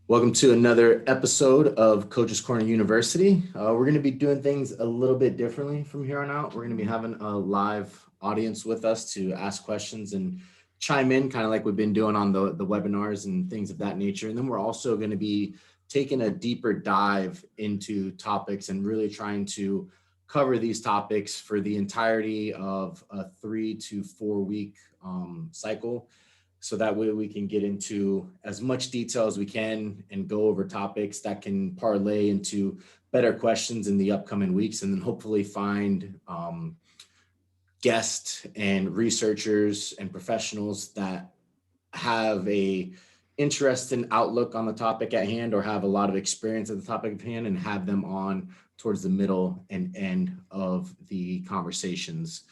Welcome to another episode of Coach's Corner University. We're going to be doing things a little bit differently from here on out. We're going to be having a live audience with us to ask questions and chime in, kind of like we've been doing on the webinars and things of that nature. And then we're also going to be taking a deeper dive into topics and really trying to cover these topics for the entirety of a 3 to 4 week cycle. So that way we can get into as much detail as we can and go over topics that can parlay into better questions in the upcoming weeks, and then hopefully find guests and researchers and professionals that have a interesting outlook on the topic at hand or have a lot of experience at the topic at hand, and have them on towards the middle and end of the conversations.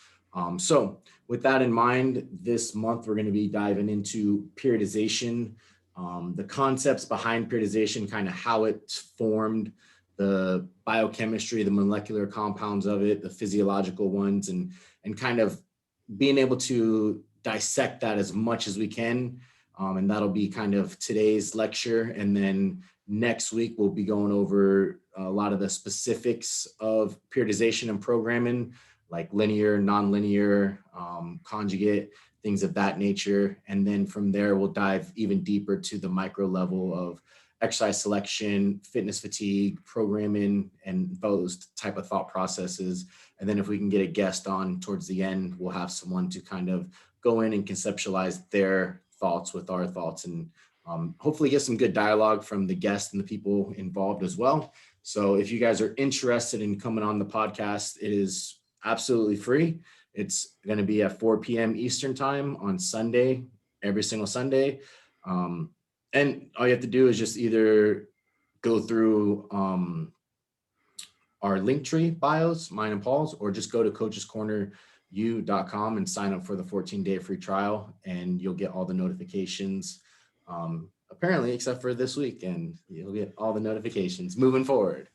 So with that in mind, this month we're going to be diving into periodization, the concepts behind periodization, kind of how it's formed, the biochemistry, the molecular compounds of it, the physiological ones, and kind of being able to dissect that as much as we can. And that'll be kind of today's lecture. And then next week, we'll be going over a lot of the specifics of periodization and programming, like linear, nonlinear, conjugate, things of that nature. And then from there, we'll dive even deeper to the micro level of exercise selection, fitness fatigue, programming, and those type of thought processes. And then if we can get a guest on towards the end, we'll have someone to kind of go in and conceptualize their thoughts with our thoughts, and hopefully get some good dialogue from the guests and the people involved as well. So if you guys are interested in coming on the podcast, it is absolutely free. It's going to be at 4 p.m. Eastern time on Sunday, every single Sunday. And all you have to do is just either go through our Linktree bios, mine and Paul's, or just go to coachescorneru.com and sign up for the 14-day free trial, and you'll get all the notifications, apparently, except for this week, and you'll get all the notifications moving forward.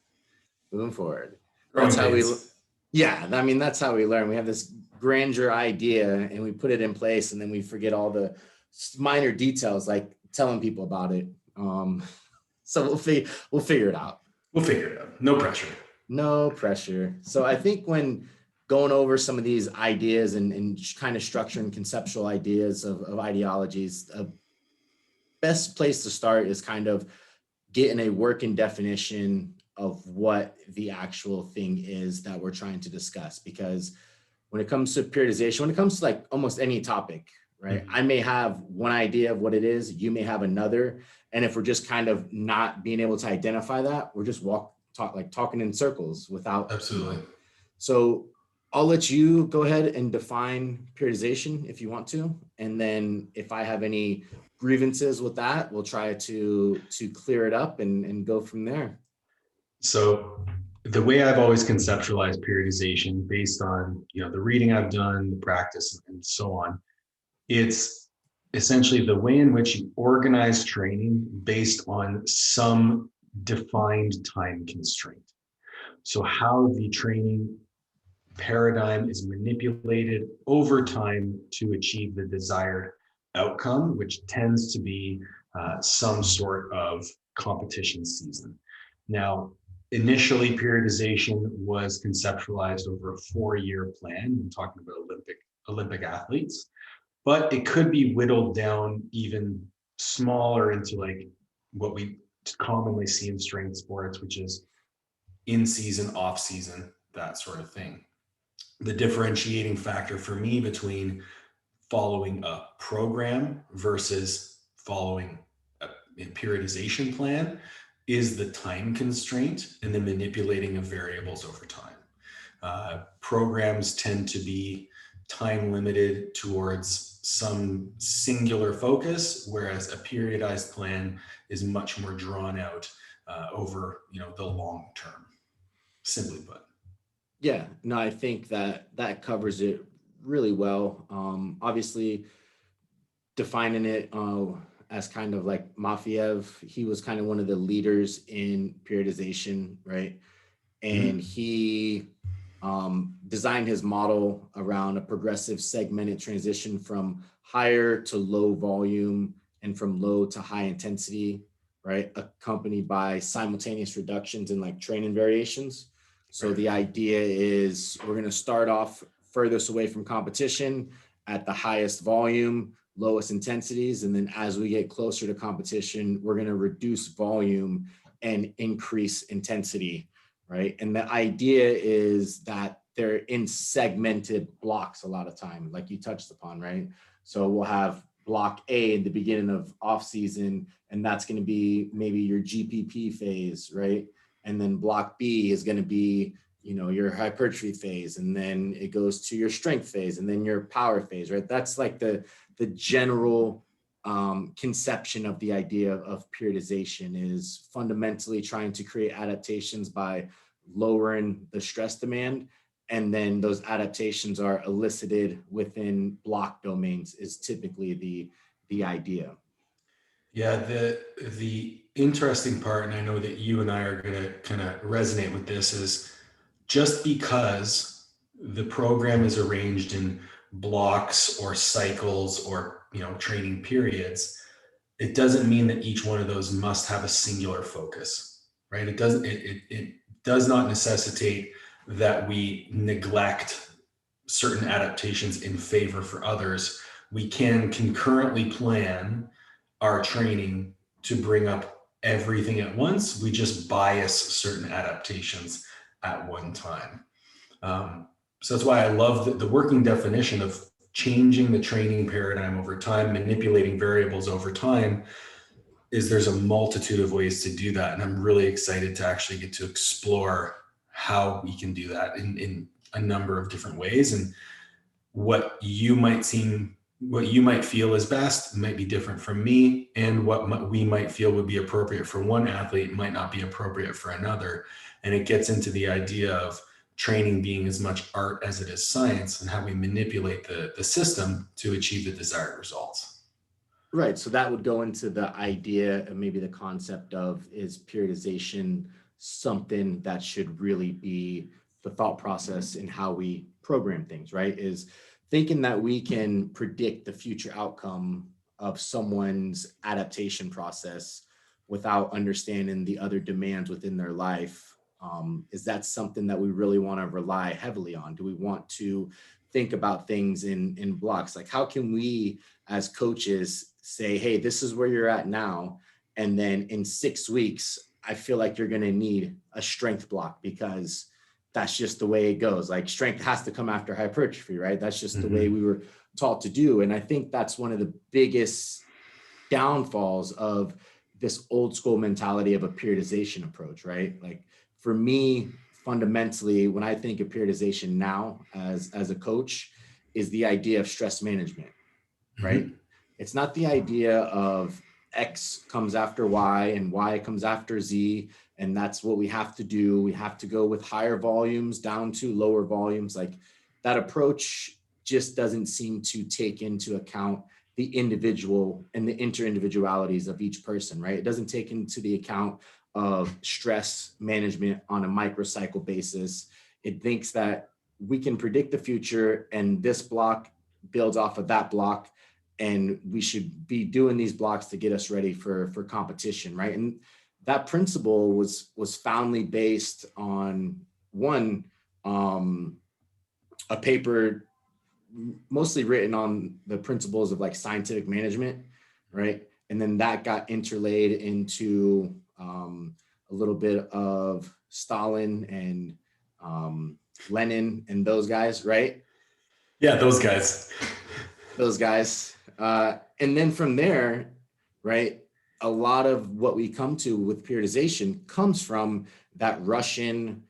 That's how we, yeah, I mean, that's how we learn. We have this grandeur idea and we put it in place, and then we forget all the minor details, like telling people about it. So we'll figure it out. We'll figure it out. No pressure. No pressure. So I think when going over some of these ideas and kind of structuring conceptual ideas of ideologies, a best place to start is kind of getting a working definition of what the actual thing is that we're trying to discuss. Because when it comes to periodization, when it comes to like almost any topic, right? Mm-hmm. I may have one idea of what it is, you may have another. And if we're just kind of not being able to identify that, we're just talking in circles without. Absolutely. So I'll let you go ahead and define periodization if you want to. And then if I have any grievances with that, we'll try to clear it up and go from there. So the way I've always conceptualized periodization, based on the reading I've done, the practice, and so on, it's essentially the way in which you organize training based on some defined time constraint. So how the training paradigm is manipulated over time to achieve the desired outcome, which tends to be some sort of competition season. Now, initially, periodization was conceptualized over a 4-year plan. I'm talking about Olympic athletes, but it could be whittled down even smaller into like what we commonly see in strength sports, which is in season, off season, that sort of thing. The differentiating factor for me between following a program versus following a periodization plan is the time constraint and the manipulating of variables over time. Programs tend to be time limited towards some singular focus, whereas a periodized plan is much more drawn out over the long term, simply put. Yeah, no, I think that covers it really well. Obviously, defining it as kind of like Mafiev, he was kind of one of the leaders in periodization, right? And he designed his model around a progressive segmented transition from higher to low volume and from low to high intensity, right, accompanied by simultaneous reductions in like training variations. So Right. the idea is we're going to start off furthest away from competition at the highest volume, lowest intensities. And then as we get closer to competition, we're going to reduce volume and increase intensity, right? And the idea is that they're in segmented blocks a lot of time, like you touched upon, right? So we'll have block A in the beginning of off season, and that's going to be maybe your GPP phase, right? And then block B is going to be, you know, your hypertrophy phase, and then it goes to your strength phase, and then your power phase, right? That's like the general conception of the idea of periodization, is fundamentally trying to create adaptations by lowering the stress demand, and then those adaptations are elicited within block domains is typically the idea. Yeah, the interesting part, and I know that you and I are going to kind of resonate with this, is just because the program is arranged in blocks or cycles or, you know, training periods, it doesn't mean that each one of those must have a singular focus, right? It does not necessitate that we neglect certain adaptations in favor for others. We can concurrently plan our training to bring up everything at once. We just bias certain adaptations at one time. So that's why I love the working definition of changing the training paradigm over time, manipulating variables over time. Is there's a multitude of ways to do that. And I'm really excited to actually get to explore how we can do that in a number of different ways. And what you might feel is best might be different from me, and what we might feel would be appropriate for one athlete might not be appropriate for another. And it gets into the idea of training being as much art as it is science, and how we manipulate the system to achieve the desired results. Right. So that would go into the idea and maybe the concept of, is periodization something that should really be the thought process in how we program things, right? Is thinking that we can predict the future outcome of someone's adaptation process without understanding the other demands within their life. Is that something that we really want to rely heavily on? Do we want to think about things in blocks? Like, how can we as coaches say, hey, this is where you're at now, and then in 6 weeks, I feel like you're going to need a strength block, because that's just the way it goes. Like, strength has to come after hypertrophy, right? That's just the way we were taught to do. And I think that's one of the biggest downfalls of this old school mentality of a periodization approach, right? Like, for me, fundamentally, when I think of periodization now as a coach, is the idea of stress management, right? It's not the idea of X comes after Y and Y comes after Z, and that's what we have to do. We have to go with higher volumes down to lower volumes. Like, that approach just doesn't seem to take into account the individual and the interindividualities of each person, right? It doesn't take into the account of stress management on a microcycle basis. It thinks that we can predict the future, and this block builds off of that block, and we should be doing these blocks to get us ready for competition, right? And that principle was foundly based on one, a paper mostly written on the principles of like scientific management, right? And then that got interlaid into a little bit of Stalin and Lenin and those guys, right? Yeah, those guys. Those guys. And then from there, right, a lot of what we come to with periodization comes from that Russian,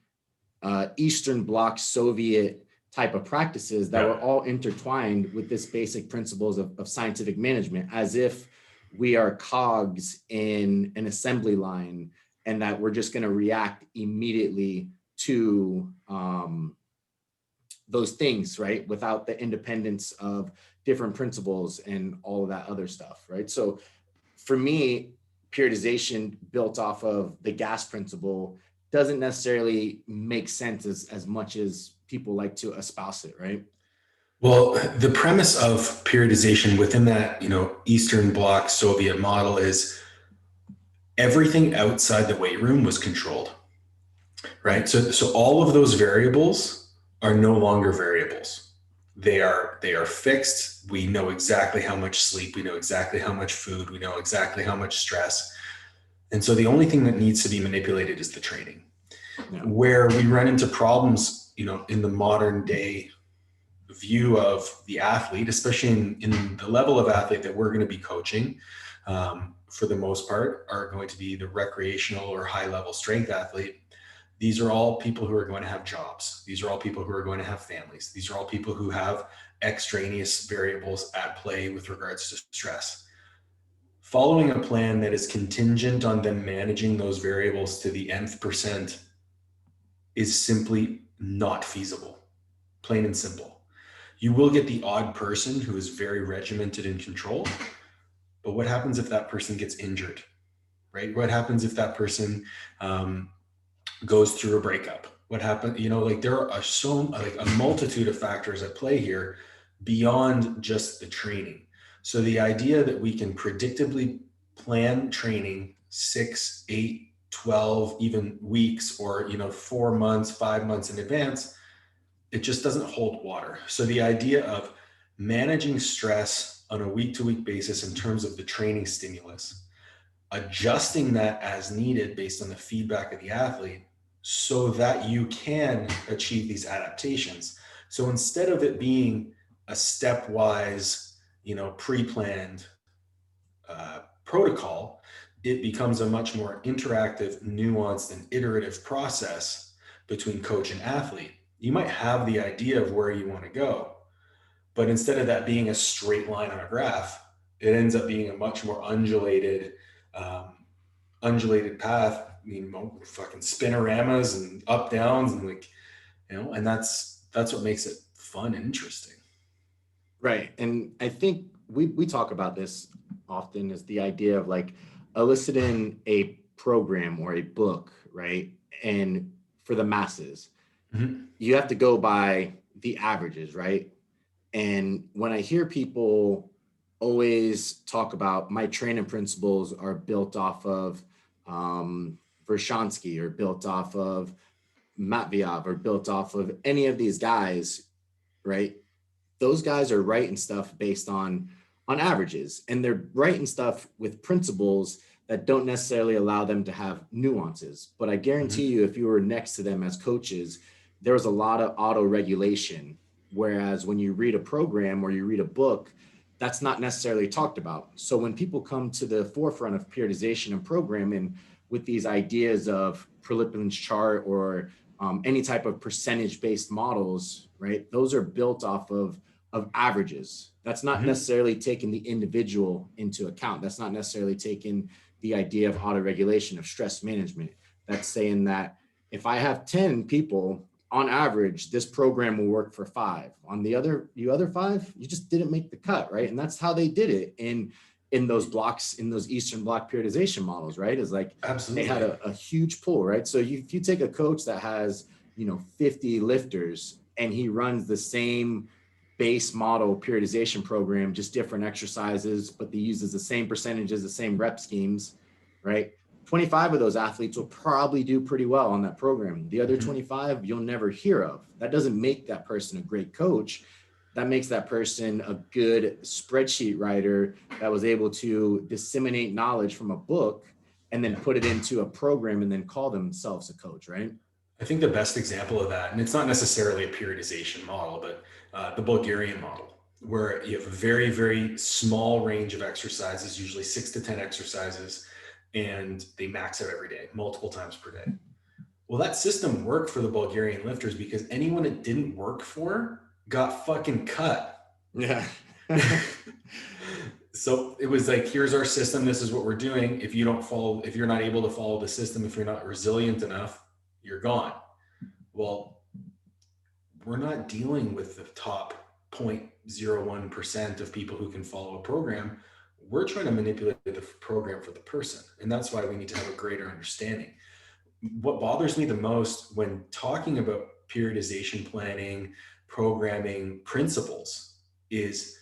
Eastern Bloc, Soviet type of practices that were all intertwined with this basic principles of scientific management, as if we are cogs in an assembly line, and that we're just going to react immediately to those things, right? Without the independence of different principles and all of that other stuff, right? So for me, periodization built off of the gas principle doesn't necessarily make sense as much as people like to espouse it, right? Well, the premise of periodization within that, you know, Eastern Bloc Soviet model is everything outside the weight room was controlled, right? So all of those variables are no longer variables. They are fixed. We know exactly how much sleep, we know exactly how much food, we know exactly how much stress. And so the only thing that needs to be manipulated is the training. Yeah. Where we run into problems, in the modern day view of the athlete, especially in the level of athlete that we're going to be coaching, for the most part, are going to be the recreational or high level strength athlete. These are all people who are going to have jobs. These are all people who are going to have families. These are all people who have extraneous variables at play with regards to stress. Following a plan that is contingent on them managing those variables to the nth percent is simply not feasible, plain and simple. You will get the odd person who is very regimented and controlled, but what happens if that person gets injured, right? What happens if that person goes through a breakup? What happened? Like there are a multitude of factors at play here beyond just the training. So the idea that we can predictably plan training 6, 8, 12, even weeks, or 4 months, 5 months in advance, it just doesn't hold water. So the idea of managing stress on a week-to-week basis in terms of the training stimulus, adjusting that as needed based on the feedback of the athlete so that you can achieve these adaptations. So instead of it being a stepwise, pre-planned protocol, it becomes a much more interactive, nuanced, and iterative process between coach and athlete. You might have the idea of where you want to go, but instead of that being a straight line on a graph, it ends up being a much more um, undulated path. Fucking spinoramas and up downs and and that's what makes it fun and interesting. Right. And I think we talk about this often, is the idea of like eliciting a program or a book, right? And for the masses, Mm-hmm. you have to go by the averages, right? And when I hear people always talk about my training principles are built off of Vershansky, or built off of Matviov, or built off of any of these guys, right? Those guys are writing stuff based on averages, and they're writing stuff with principles that don't necessarily allow them to have nuances. But I guarantee you, if you were next to them as coaches, there was a lot of auto regulation. Whereas when you read a program or you read a book, that's not necessarily talked about. So when people come to the forefront of periodization and programming with these ideas of Prelipin's chart, or any type of percentage-based models, right? Those are built off of averages. That's not Mm-hmm. necessarily taking the individual into account. That's not necessarily taking the idea of autoregulation, of stress management. That's saying that if I have 10 people, on average, this program will work for 5. On the other 5, you just didn't make the cut, right? And that's how they did it in those blocks, in those Eastern Bloc periodization models, right? Is like Absolutely. they had a huge pool, right? So if you take a coach that has 50 lifters, and he runs the same base model periodization program, just different exercises, but he uses the same percentages, the same rep schemes, right? 25 of those athletes will probably do pretty well on that program. The other 25 you'll never hear of. That doesn't make that person a great coach. That makes that person a good spreadsheet writer that was able to disseminate knowledge from a book and then put it into a program and then call themselves a coach, right? I think the best example of that, and it's not necessarily a periodization model, but the Bulgarian model, where you have a very, very small range of exercises, usually 6 to 10 exercises, and they max out every day, multiple times per day. Well, that system worked for the Bulgarian lifters because anyone it didn't work for got fucking cut. Yeah. So it was like, here's our system. This is what we're doing. If you're not able to follow the system, if you're not resilient enough, you're gone. Well, we're not dealing with the top 0.01% of people who can follow a program. We're trying to manipulate the program for the person. And that's why we need to have a greater understanding. What bothers me the most when talking about periodization planning, programming principles, is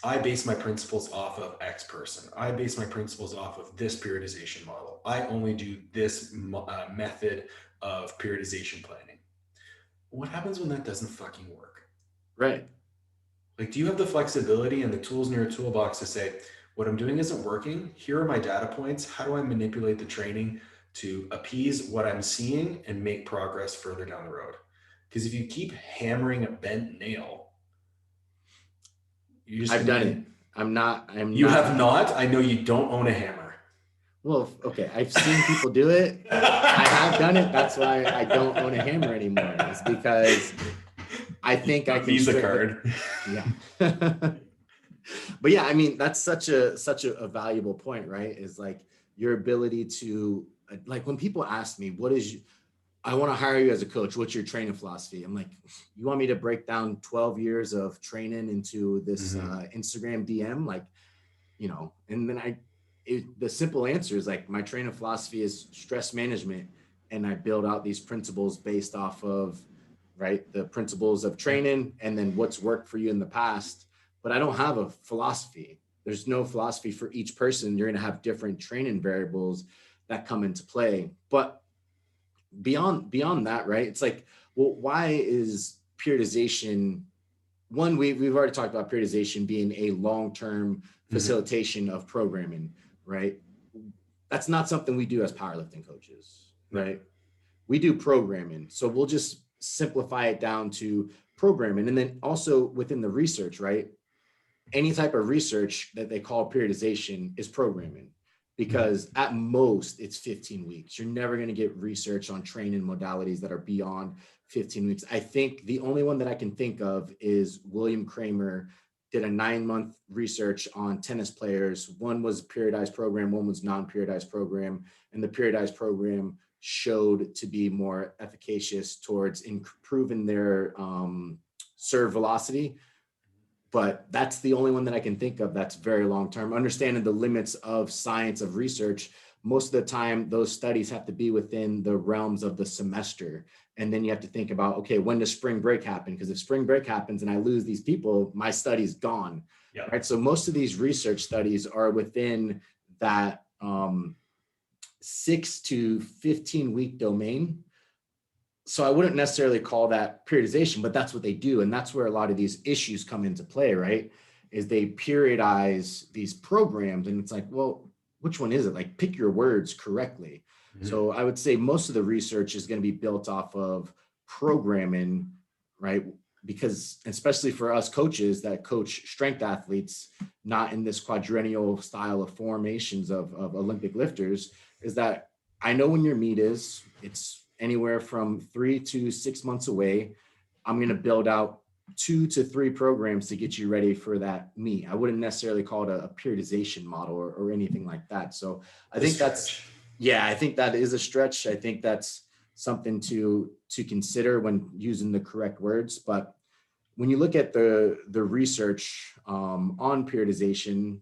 I base my principles off of X person. I base my principles off of this periodization model. I only do this method of periodization planning. What happens when that doesn't fucking work? Right. Like, do you have the flexibility and the tools in your toolbox to say, what I'm doing isn't working. Here are my data points. How do I manipulate the training to appease what I'm seeing and make progress further down the road? Because if you keep hammering a bent nail, you're just I've gonna done it. end. I'm You not. have not? I know you don't own a hammer. Well, okay. I've seen people do it. I have done it. That's why I don't own a hammer anymore. It's because I think I can Visa card. Yeah. But yeah, I mean, that's such a valuable point, right? Is like your ability to, like, when people ask me, I want to hire you as a coach, what's your training philosophy? I'm like, you want me to break down 12 years of training into this Instagram DM? Like, and then the simple answer is like, my training philosophy is stress management. And I build out these principles based off of, right, the principles of training and then what's worked for you in the past. But I don't have a philosophy. There's no philosophy for each person. You're going to have different training variables that come into play. But beyond that, right, it's like, well, why is periodization one? We've already talked about periodization being a long-term facilitation of programming, right? That's not something we do as powerlifting coaches, right? We do programming. So we'll just simplify it down to programming. And then also within the research, right, any type of research that they call periodization is programming, because at most it's 15 weeks. You're never going to get research on training modalities that are beyond 15 weeks. I think the only one that I can think of is William Kramer did a 9-month research on tennis players. One was periodized program, one was non-periodized program. And the periodized program showed to be more efficacious towards improving their serve velocity. But that's the only one that I can think of that's very long-term. Understanding the limits of science of research, most of the time, those studies have to be within the realms of the semester. And then you have to think about, okay, when does spring break happen? Because if spring break happens and I lose these people, my study's gone, right? So most of these research studies are within that 6 to 15 week domain. So I wouldn't necessarily call that periodization, but that's what they do. And that's where a lot of these issues come into play, right? Is they periodize these programs and it's like, well, which one is it? Like, pick your words correctly. So I would say most of the research is going to be built off of programming, right? Because especially for us coaches that coach strength athletes, not in this quadrennial style of formations of Olympic lifters, is that I know when your meet is, it's anywhere from 3 to 6 months away. I'm going to build out 2 to 3 programs to get you ready for that meet. I wouldn't necessarily call it a periodization model or anything like that. So I think I think that is a stretch. I think that's something to consider when using the correct words. But when you look at the research on periodization,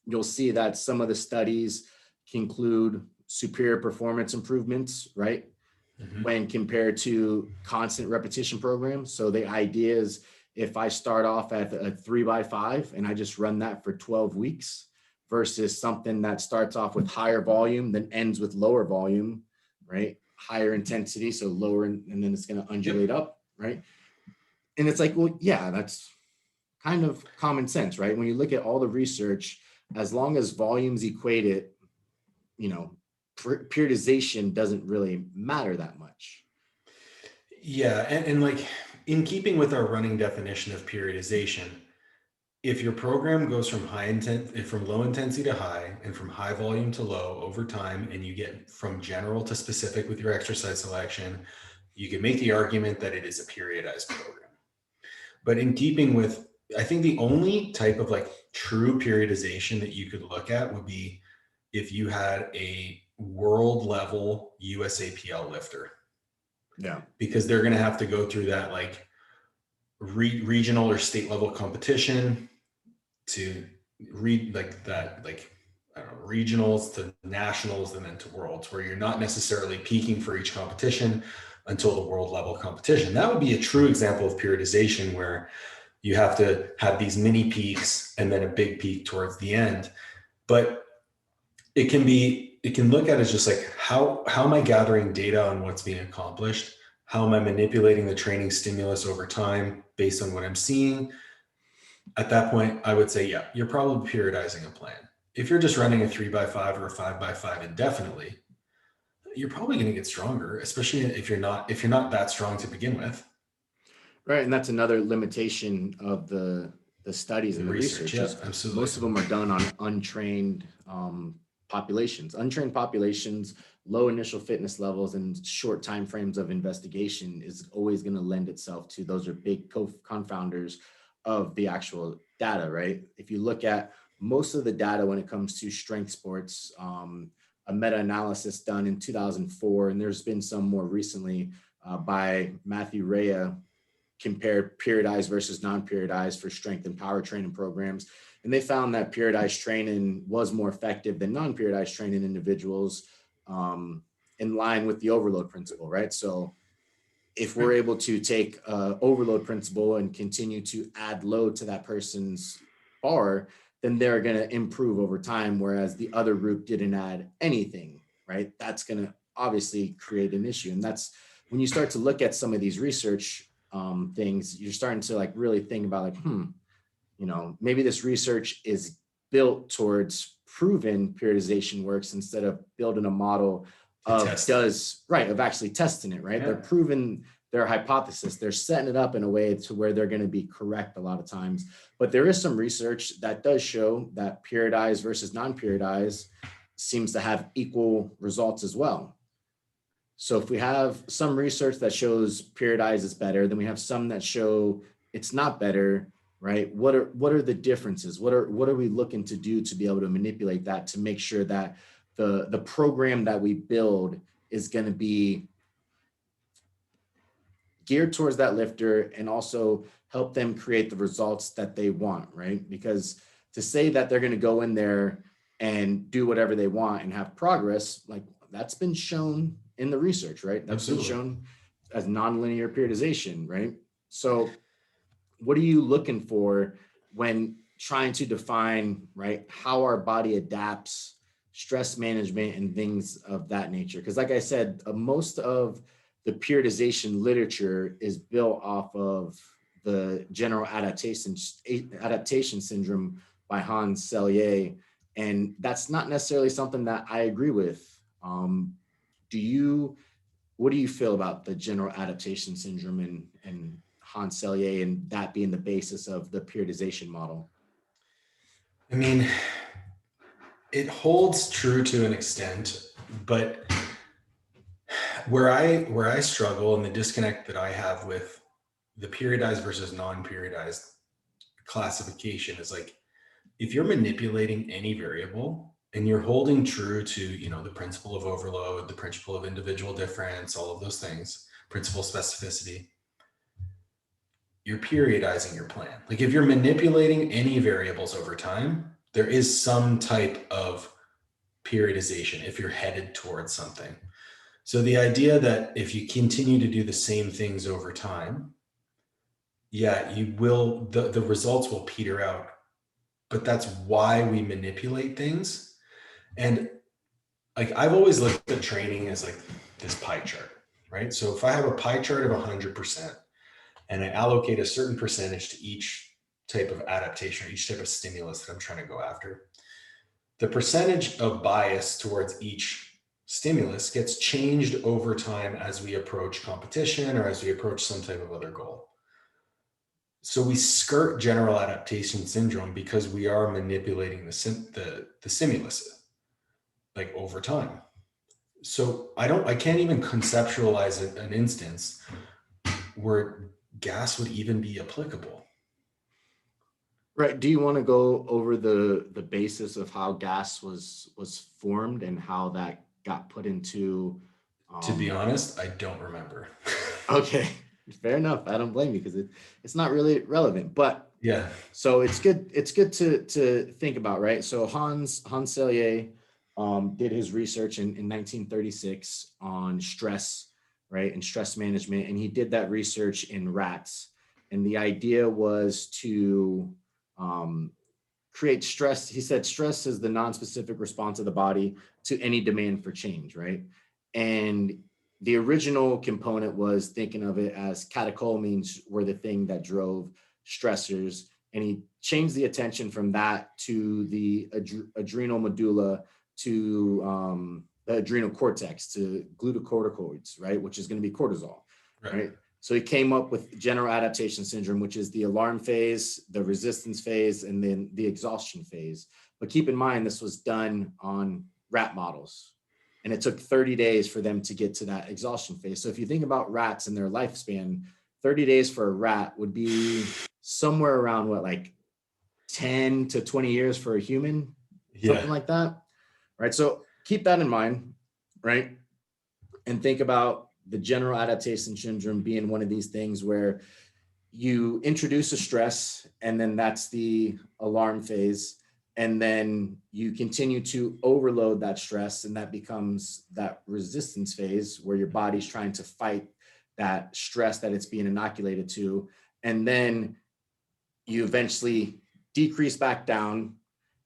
you'll see that some of the studies conclude superior performance improvements, right? When compared to constant repetition programs. So the idea is, if I start off at a 3x5 and I just run that for 12 weeks versus something that starts off with higher volume, then ends with lower volume, right? Higher intensity, so lower, and then it's going to undulate up, right? And it's like, well, yeah, that's kind of common sense, right? When you look at all the research, as long as volumes equate it, periodization doesn't really matter that much. Yeah, and like, in keeping with our running definition of periodization, if your program goes from low intensity to high and from high volume to low over time, and you get from general to specific with your exercise selection, you can make the argument that it is a periodized program. But in keeping with, I think the only type of like true periodization that you could look at would be if you had a world level USAPL lifter. Yeah. Because they're going to have to go through that like regional or state level competition to read like that, like, I don't know, regionals to nationals and then to worlds, where you're not necessarily peaking for each competition until the world level competition. That would be a true example of periodization, where You have to have these mini peaks and then a big peak towards the end. But it can look at it as just like, how am I gathering data on what's being accomplished? How am I manipulating the training stimulus over time based on what I'm seeing? At that point, I would say, yeah, you're probably periodizing a plan. If you're just running a 3x5 or a 5x5 indefinitely, you're probably going to get stronger, especially if you're not that strong to begin with. Right, and that's another limitation of the studies and the research Yeah, is absolutely. most of them are done on untrained populations. Untrained populations, low initial fitness levels, and short time frames of investigation is always going to lend itself to those are big confounders of the actual data, right? If you look at most of the data when it comes to strength sports, a meta-analysis done in 2004, and there's been some more recently by Matthew Rea, compared periodized versus non-periodized for strength and power training programs. And they found that periodized training was more effective than non-periodized training individuals, in line with the overload principle, right? So if we're able to take overload principle and continue to add load to that person's bar, then they're going to improve over time. Whereas the other group didn't add anything, right? That's going to obviously create an issue. And that's when you start to look at some of these research things, you're starting to like really think about like, maybe this research is built towards proven periodization works instead of building a model of actually testing it, right? Yeah. They're proving their hypothesis. They're setting it up in a way to where they're going to be correct a lot of times. But there is some research that does show that periodized versus non-periodized seems to have equal results as well. So if we have some research that shows periodized is better, then we have some that show it's not better, right? What are the differences? What are we looking to do to be able to manipulate that to make sure that the program that we build is going to be geared towards that lifter and also help them create the results that they want, right? Because to say that they're going to go in there and do whatever they want and have progress, like that's been shown in the research, right? That's been shown as nonlinear periodization, right? So what are you looking for when trying to define, right, how our body adapts, stress management, and things of that nature? Because like I said, most of the periodization literature is built off of the general adaptation syndrome by Hans Selye. And that's not necessarily something that I agree with. What do you feel about the general adaptation syndrome and Hans Selye and that being the basis of the periodization model? I mean, it holds true to an extent, but where I struggle and the disconnect that I have with the periodized versus non-periodized classification is like, if you're manipulating any variable and you're holding true to, the principle of overload, the principle of individual difference, all of those things, principle of specificity, you're periodizing your plan. Like if you're manipulating any variables over time, there is some type of periodization if you're headed towards something. So the idea that if you continue to do the same things over time, yeah, you will, the results will peter out. But that's why we manipulate things. And like I've always looked at training as like this pie chart, right? So if I have a pie chart of 100% and I allocate a certain percentage to each type of adaptation or each type of stimulus that I'm trying to go after, the percentage of bias towards each stimulus gets changed over time as we approach competition or as we approach some type of other goal. So we skirt general adaptation syndrome because we are manipulating the stimulus like over time. So I can't even conceptualize an instance where gas would even be applicable. Right. Do you want to go over the basis of how gas was formed and how that got put into? To be honest, I don't remember. Okay, fair enough. I don't blame you because it's not really relevant. But yeah, so it's good to think about, right? So Hans Selye did his research in 1936 on stress, right, and stress management, and he did that research in rats. And the idea was to create stress. He said stress is the non-specific response of the body to any demand for change, right? And the original component was thinking of it as catecholamines were the thing that drove stressors. And he changed the attention from that to the adrenal medulla, to the adrenal cortex, to glucocorticoids, right? Which is going to be cortisol, right? So he came up with general adaptation syndrome, which is the alarm phase, the resistance phase, and then the exhaustion phase. But keep in mind, this was done on rat models. And it took 30 days for them to get to that exhaustion phase. So if you think about rats and their lifespan, 30 days for a rat would be somewhere around what, like 10 to 20 years for a human, something like that, right? So keep that in mind, right? And think about the general adaptation syndrome being one of these things where you introduce a stress, and then that's the alarm phase. And then you continue to overload that stress, and that becomes that resistance phase where your body's trying to fight that stress that it's being inoculated to. And then you eventually decrease back down.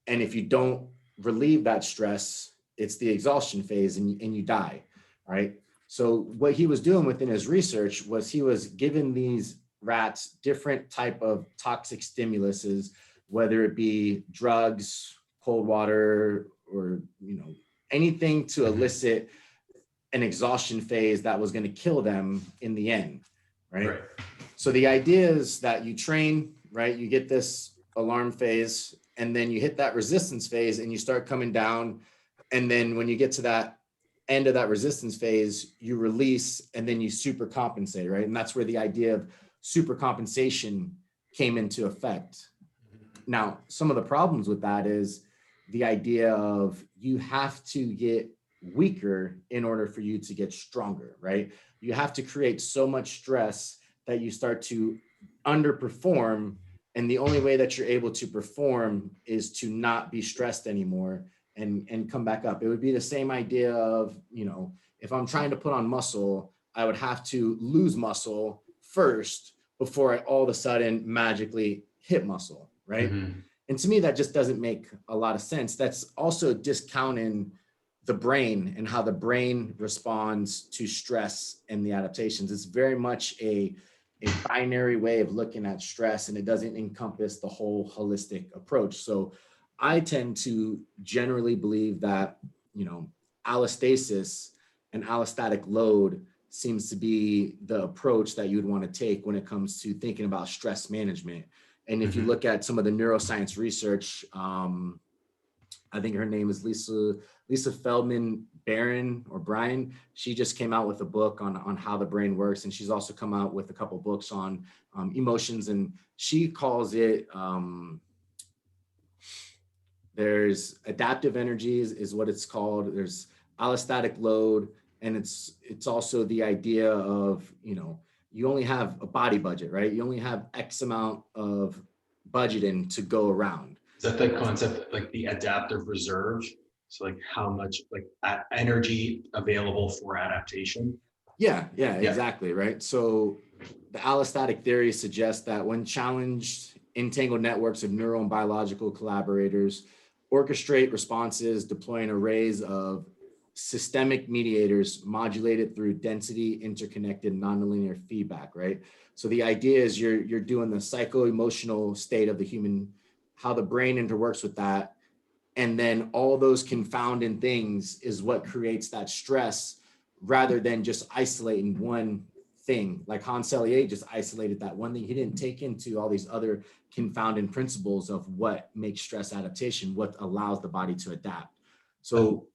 And if you don't relieve that stress, it's the exhaustion phase, and you die, right? So what he was doing within his research was he was giving these rats different type of toxic stimuluses, whether it be drugs, cold water, or anything to elicit an exhaustion phase that was going to kill them in the end, right? So the idea is that you train, right? You get this alarm phase, and then you hit that resistance phase, and you start coming down. And then when you get to that end of that resistance phase, you release, and then you super compensate, right? And that's where the idea of super compensation came into effect. Now, some of the problems with that is the idea of you have to get weaker in order for you to get stronger, right? You have to create so much stress that you start to underperform. And the only way that you're able to perform is to not be stressed anymore and come back up. It would be the same idea of, if I'm trying to put on muscle, I would have to lose muscle first before I all of a sudden magically hit muscle, right? And to me, that just doesn't make a lot of sense. That's also discounting the brain and how the brain responds to stress and the adaptations. It's very much a binary way of looking at stress, and it doesn't encompass the whole holistic approach. So I tend to generally believe that, allostasis and allostatic load seems to be the approach that you would want to take when it comes to thinking about stress management. And if you look at some of the neuroscience research, I think her name is Lisa Feldman Barron or Brian. She just came out with a book on how the brain works. And she's also come out with a couple of books on emotions. And she calls it, there's adaptive energies is what it's called. There's allostatic load. And it's also the idea of, you only have a body budget, right? You only have X amount of budgeting to go around. Is that the concept, like the adaptive reserve? So like how much energy available for adaptation? Yeah, exactly, right? So the allostatic theory suggests that when challenged, entangled networks of neural and biological collaborators orchestrate responses, deploying arrays of systemic mediators modulated through density interconnected nonlinear feedback, right? So the idea is you're doing the psycho-emotional state of the human, how the brain interworks with that. And then all those confounding things is what creates that stress, rather than just isolating one thing. Like Hans Selye just isolated that one thing. He didn't take into all these other confounding principles of what makes stress adaptation, what allows the body to adapt. So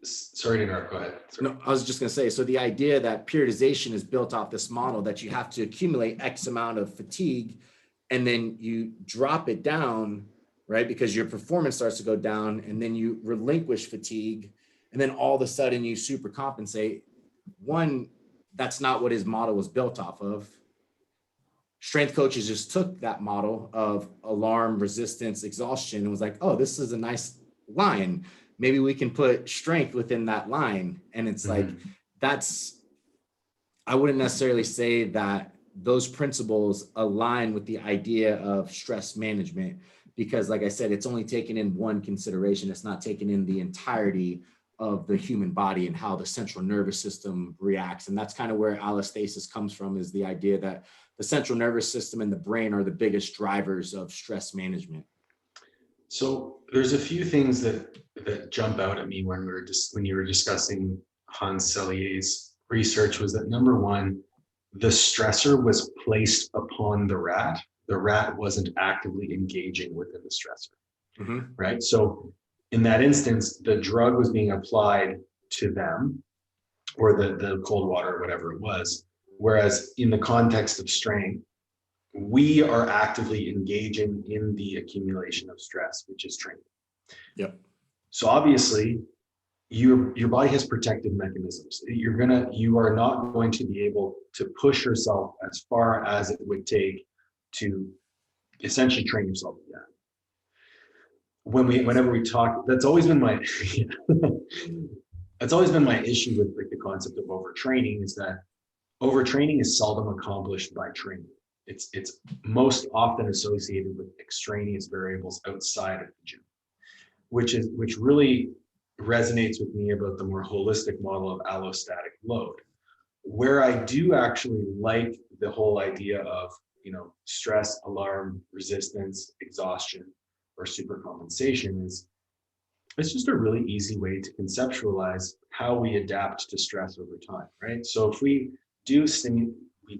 sorry to interrupt, go ahead. Sorry. No, I was just going to say, so the idea that periodization is built off this model that you have to accumulate X amount of fatigue, and then you drop it down, right? Because your performance starts to go down, and then you relinquish fatigue, and then all of a sudden you super compensate. One, that's not what his model was built off of. Strength coaches just took that model of alarm, resistance, exhaustion, and was like, oh, this is a nice line. Maybe we can put strength within that line. And it's like, I wouldn't necessarily say that those principles align with the idea of stress management, because like I said, it's only taken in one consideration. It's not taken in the entirety of the human body and how the central nervous system reacts. And that's kind of where allostasis comes from, is the idea that the central nervous system and the brain are the biggest drivers of stress management. So there's a few things that jump out at me when when you were discussing Hans Selye's research. Was that, number one, the stressor was placed upon the rat. The rat wasn't actively engaging within the stressor, Mm-hmm. right? So in that instance, the drug was being applied to them, or the cold water, or whatever it was. Whereas in the context of strength, we are actively engaging in the accumulation of stress, which is training. Yep. So obviously, your body has protective mechanisms. You are not going to be able to push yourself as far as it would take to essentially train yourself again. Whenever we talk, that's always been my that's always been my issue with like the concept of overtraining, is that overtraining is seldom accomplished by training. It's most often associated with extraneous variables outside of the gym, which really resonates with me about the more holistic model of allostatic load, where I do actually like the whole idea of, stress, alarm, resistance, exhaustion, or supercompensation. It's just a really easy way to conceptualize how we adapt to stress over time, right? So if we do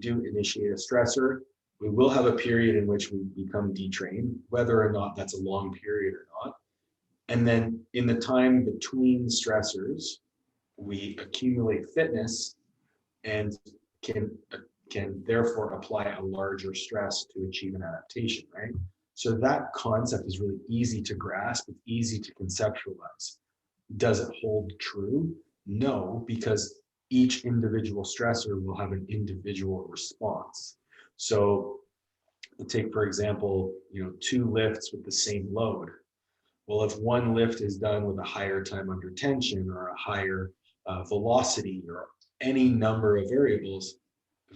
initiate a stressor, we will have a period in which we become detrained, whether or not that's a long period or not. And then in the time between stressors, we accumulate fitness and can therefore apply a larger stress to achieve an adaptation, right? So that concept is really easy to grasp. It's easy to conceptualize. Does it hold true? No, because each individual stressor will have an individual response. So take, for example, 2 lifts with the same load. Well, if one lift is done with a higher time under tension, or a higher velocity, or any number of variables,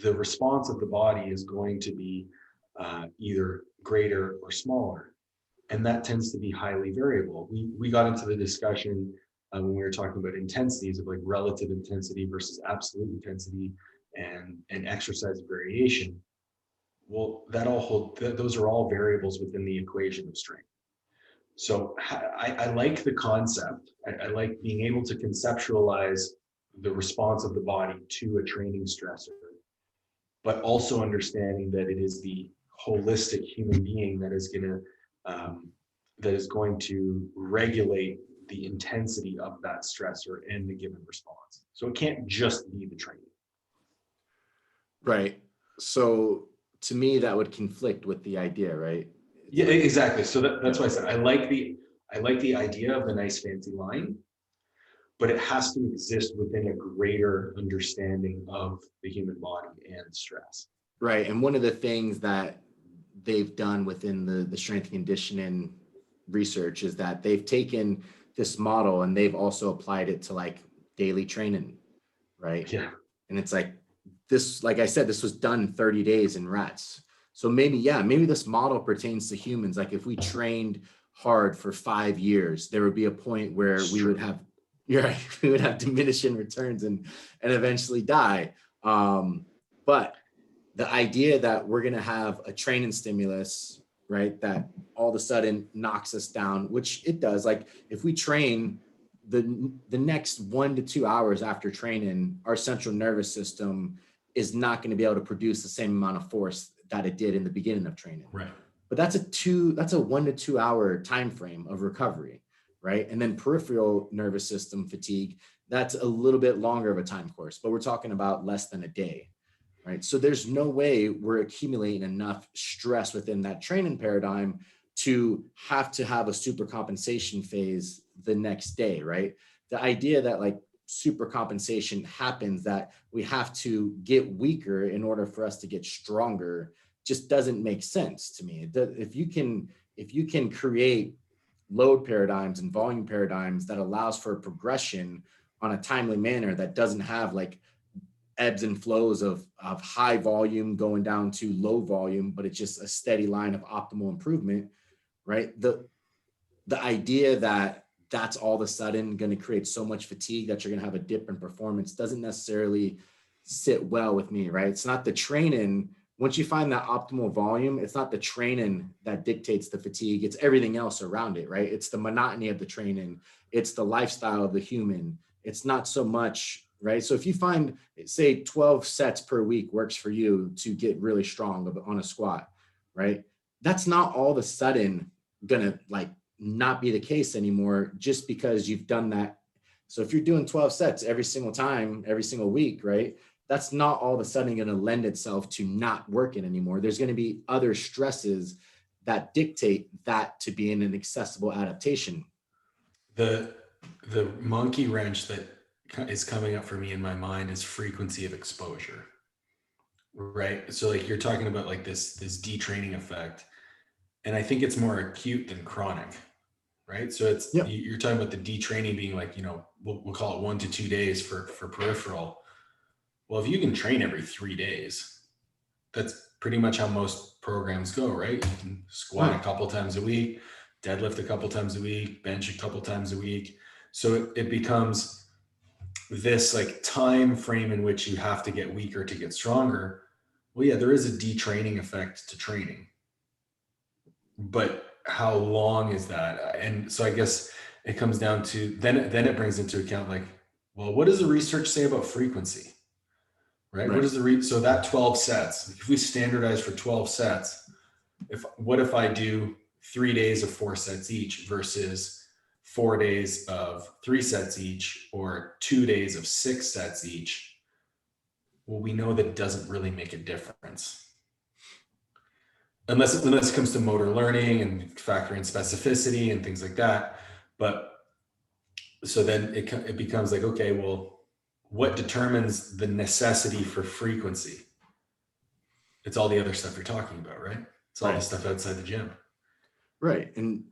the response of the body is going to be either greater or smaller. And that tends to be highly variable. We got into the discussion when we were talking about intensities of like relative intensity versus absolute intensity, and exercise variation. Well, those are all variables within the equation of strength. So I like the concept. I like being able to conceptualize the response of the body to a training stressor, but also understanding that it is the holistic human being that is going to regulate the intensity of that stressor and the given response. So it can't just be the training. Right. So to me, that would conflict with the idea, right? Yeah, exactly. So that's why I said I like the idea of the nice fancy line, but it has to exist within a greater understanding of the human body and stress. Right. And one of the things that they've done within the strength and conditioning research is that they've taken this model and they've also applied it to like daily training, right? Yeah. And it's like this, like I said, this was done in 30 days in rats. So maybe this model pertains to humans. Like if we trained hard for 5 years, there would be a point where we would have, we would have diminishing returns and eventually die. But the idea that we're going to have a training stimulus, right, that all of a sudden knocks us down, which it does. Like if we train the next 1 to 2 hours after training, our central nervous system is not going to be able to produce the same amount of force that it did in the beginning of training. Right. But that's a 1 to 2 hour time frame of recovery, right? And then peripheral nervous system fatigue, that's a little bit longer of a time course, but we're talking about less than a day. Right. So there's no way we're accumulating enough stress within that training paradigm to have a super compensation phase the next day. Right. The idea that like super compensation happens, that we have to get weaker in order for us to get stronger, just doesn't make sense to me. If you can create load paradigms and volume paradigms that allows for progression on a timely manner, that doesn't have like ebbs and flows of high volume going down to low volume, but it's just a steady line of optimal improvement, right? The idea that that's all of a sudden going to create so much fatigue that you're going to have a dip in performance doesn't necessarily sit well with me, right? It's not the training. Once you find that optimal volume, it's not the training that dictates the fatigue. It's everything else around it, right? It's the monotony of the training. It's the lifestyle of the human. It's not so much, right? So if you find, say, 12 sets per week works for you to get really strong on a squat, right? That's not all of a sudden gonna like not be the case anymore just because you've done that. So if you're doing 12 sets every single time, every single week, right? That's not all of a sudden going to lend itself to not working anymore. There's going to be other stresses that dictate that to be in an accessible adaptation. The monkey wrench that is coming up for me in my mind is frequency of exposure, right? So like you're talking about like this detraining effect, and I think it's more acute than chronic, right? So it's, Yep. You're talking about the detraining being like, we'll call it 1 to 2 days for peripheral. Well, if you can train every 3 days, that's pretty much how most programs go, right? You can squat a couple times a week, deadlift a couple times a week, bench a couple times a week. So it becomes this like time frame in which you have to get weaker to get stronger. Well, yeah, there is a detraining effect to training, but how long is that? And so I guess it comes down to, then it brings into account like, well, what does the research say about frequency? Right? What is so that 12 sets, if we standardize for 12 sets, what if I do 3 days of 4 sets each versus 4 days of 3 sets each, or 2 days of 6 sets each? Well, we know that it doesn't really make a difference. Unless it comes to motor learning and factor in specificity and things like that. But so then it becomes like, okay, well, what determines the necessity for frequency? It's all the other stuff you're talking about, right? It's all the stuff outside the gym. Right. And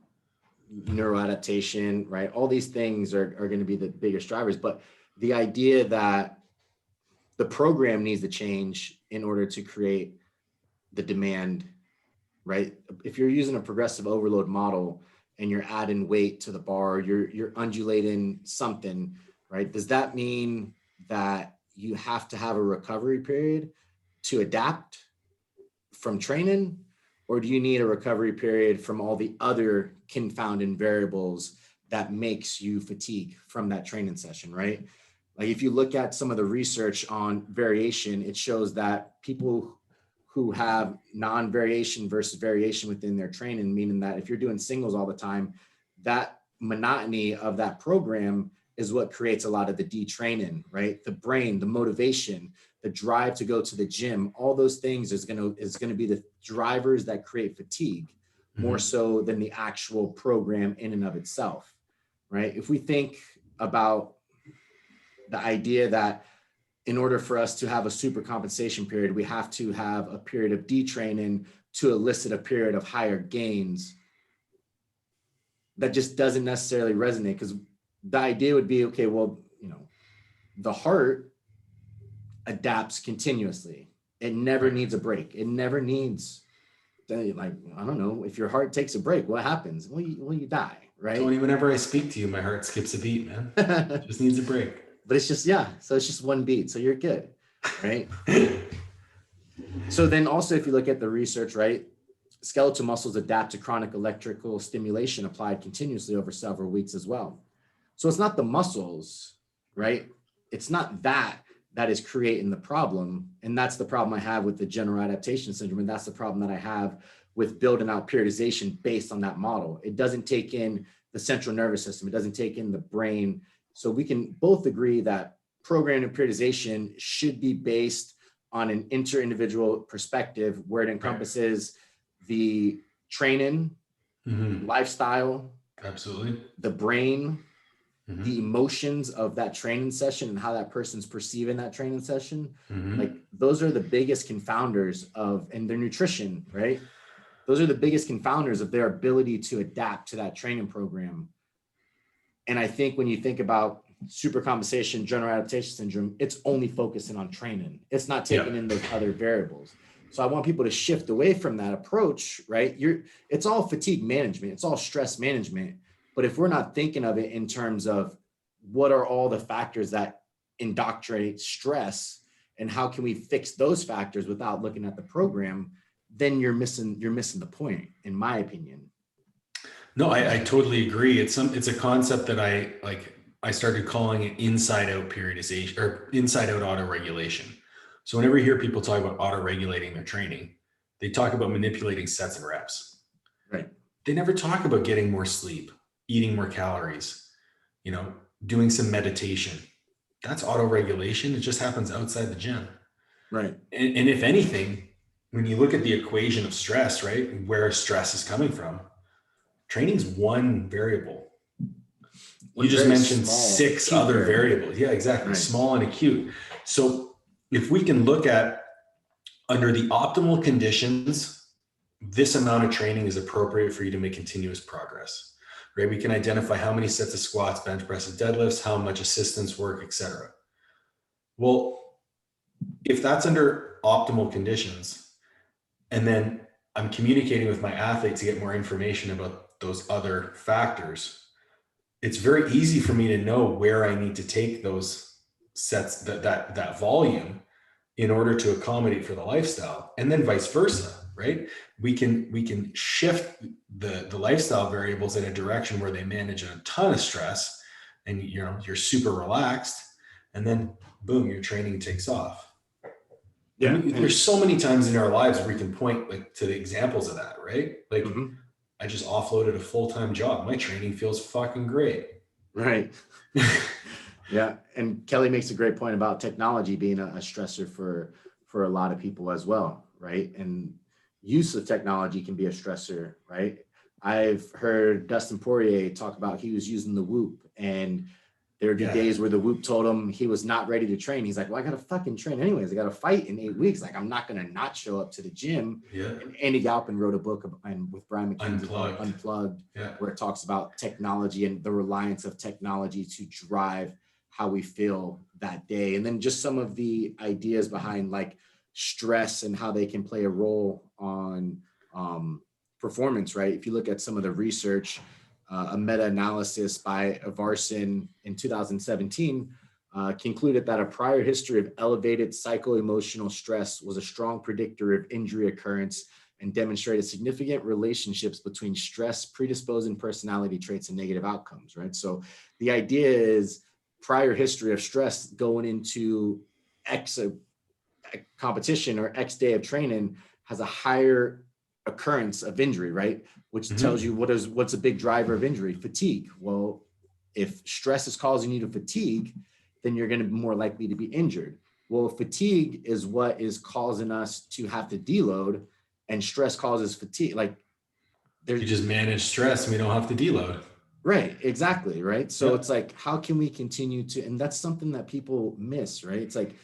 neuroadaptation, right? All these things are going to be the biggest drivers. But the idea that the program needs to change in order to create the demand, right? If you're using a progressive overload model and you're adding weight to the bar, you're undulating something, right? Does that mean that you have to have a recovery period to adapt from training? Or do you need a recovery period from all the other confounding variables that makes you fatigue from that training session, right? Like if you look at some of the research on variation, it shows that people who have non-variation versus variation within their training, meaning that if you're doing singles all the time, that monotony of that program is what creates a lot of the detraining, right? The brain, the motivation, the drive to go to the gym, all those things is going to be the drivers that create fatigue more so than the actual program in and of itself, right? If we think about the idea that in order for us to have a super compensation period, we have to have a period of detraining to elicit a period of higher gains, that just doesn't necessarily resonate, because the idea would be, okay, well, the heart adapts continuously. It never needs a break. It never needs, like, I don't know, if your heart takes a break, what happens? Well, you die, right? Tony, whenever I speak to you, my heart skips a beat, man. It just needs a break. But it's just, so it's just one beat. So you're good, right? So then also, if you look at the research, right, skeletal muscles adapt to chronic electrical stimulation applied continuously over several weeks as well. So it's not the muscles, right? It's not that is creating the problem. And that's the problem I have with the general adaptation syndrome. And that's the problem that I have with building out periodization based on that model. It doesn't take in the central nervous system. It doesn't take in the brain. So we can both agree that programming and periodization should be based on an inter-individual perspective where it encompasses the training, lifestyle, absolutely, the brain, the emotions of that training session and how that person's perceiving that training session. Like those are the biggest confounders and their nutrition, right? Those are the biggest confounders of their ability to adapt to that training program. And I think when you think about supercompensation, general adaptation syndrome, it's only focusing on training. It's not taking in those other variables. So I want people to shift away from that approach, right? It's all fatigue management. It's all stress management. But if we're not thinking of it in terms of what are all the factors that indoctrinate stress and how can we fix those factors without looking at the program, then you're missing the point, in my opinion. No, I totally agree. It's a concept that I started calling it inside out periodization or inside out auto regulation. So whenever you hear people talk about auto regulating their training, they talk about manipulating sets and reps. Right. They never talk about getting more sleep, eating more calories, doing some meditation. That's auto regulation. It just happens outside the gym. Right. And if anything, when you look at the equation of stress, right, where stress is coming from, training's one variable. You just mentioned six other variables. Yeah, exactly. Right. Small and acute. So if we can look at under the optimal conditions, this amount of training is appropriate for you to make continuous progress, right? We can identify how many sets of squats, bench presses, deadlifts, how much assistance work, etc. Well, if that's under optimal conditions, and then I'm communicating with my athlete to get more information about those other factors, it's very easy for me to know where I need to take those sets, that volume, in order to accommodate for the lifestyle, and then vice versa, right? We can shift the lifestyle variables in a direction where they manage a ton of stress, and you're super relaxed, and then boom, your training takes off. Yeah, there's so many times in our lives where we can point to the examples of that, right? I just offloaded a full-time job. My training feels fucking great. Right. Yeah. And Kelly makes a great point about technology being a stressor for a lot of people as well. Right. And use of technology can be a stressor. Right. I've heard Dustin Poirier talk about he was using the Whoop, and there would be days where the Whoop told him he was not ready to train. He's like, well, I got to fucking train anyways. I got to fight in 8 weeks. Like, I'm not going to not show up to the gym. Yeah. And Andy Galpin wrote a book with Brian McKenzie called Unplugged, where it talks about technology and the reliance of technology to drive how we feel that day. And then just some of the ideas behind like stress and how they can play a role on performance, right? If you look at some of the research, a meta-analysis by Avarson in 2017 concluded that a prior history of elevated psycho-emotional stress was a strong predictor of injury occurrence and demonstrated significant relationships between stress, predisposing personality traits, and negative outcomes, right? So the idea is prior history of stress going into X competition or X day of training has a higher occurrence of injury, right? Which tells you what's a big driver of injury: fatigue. Well, if stress is causing you to fatigue, then you're going to be more likely to be injured. Well, fatigue is what is causing us to have to deload, and stress causes fatigue. Like, you just manage stress and we don't have to deload. Right, exactly, right? So it's like, how can we continue to, and that's something that people miss, right? It's like,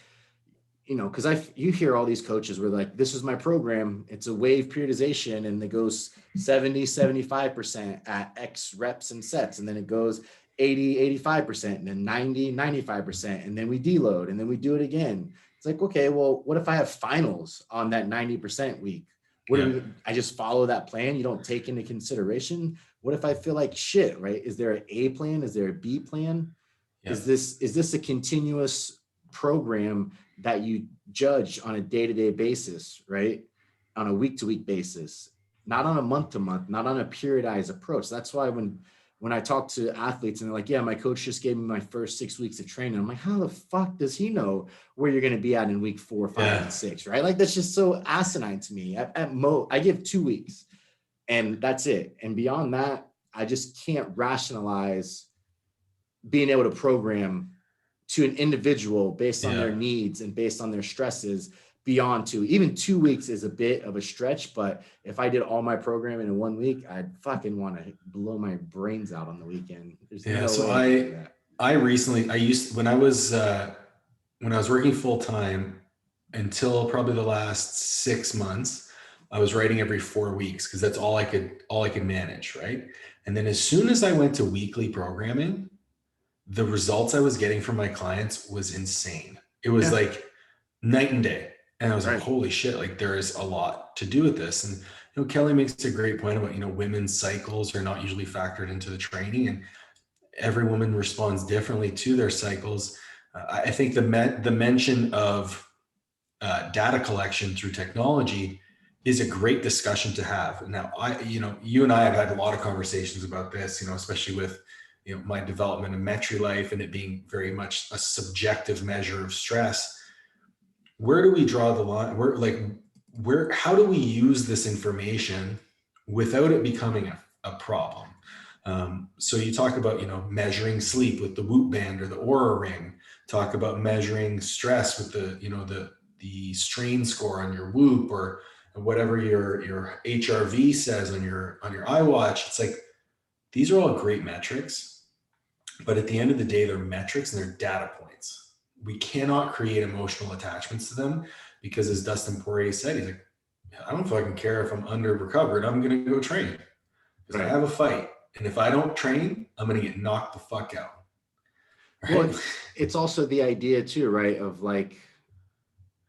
because you hear all these coaches were like, this is my program, it's a wave periodization, and it goes 70, 75% at X reps and sets, and then it goes 80, 85%, and then 90, 95%, and then we deload, and then we do it again. It's like, okay, well, what if I have finals on that 90% week? I just follow that plan? You don't take into consideration, what if I feel like shit, right? Is there an A plan? Is there a B plan? Yeah. Is this a continuous program that you judge on a day-to-day basis, right? On a week-to-week basis, not on a month-to-month, not on a periodized approach. That's why when I talk to athletes and they're like, yeah, my coach just gave me my first 6 weeks of training, I'm like, how the fuck does he know where you're going to be at in week 4, 5, and 6, right? Like, that's just so asinine to me. I give 2 weeks and that's it. And beyond that, I just can't rationalize being able to program to an individual based on their needs and based on their stresses beyond 2. Even 2 weeks is a bit of a stretch, but if I did all my programming in 1 week, I'd fucking want to blow my brains out on the weekend. There's no way I recently, when I was working full time until probably the last 6 months, I was writing every 4 weeks because that's all I could manage, right? And then as soon as I went to weekly programming, the results I was getting from my clients was insane. It was Yeah. like night and day. And I was like, Right. holy shit, like there is a lot to do with this. And Kelly makes a great point about, women's cycles are not usually factored into the training, and every woman responds differently to their cycles. I think the mention of data collection through technology is a great discussion to have. Now, you and I have had a lot of conversations about this, especially with, my development in MetriLife and it being very much a subjective measure of stress. Where do we draw the line? How do we use this information without it becoming a problem? So you talk about, measuring sleep with the Whoop band or the Aura ring, talk about measuring stress with the strain score on your Whoop, or whatever your HRV says on your iWatch. It's like, these are all great metrics, but at the end of the day, they're metrics and they're data points. We cannot create emotional attachments to them, because as Dustin Poirier said, he's like, I don't fucking care if I'm under recovered. I'm going to go train because I Right. have a fight. And if I don't train, I'm going to get knocked the fuck out. Right? Well, it's also the idea too, right? Of like,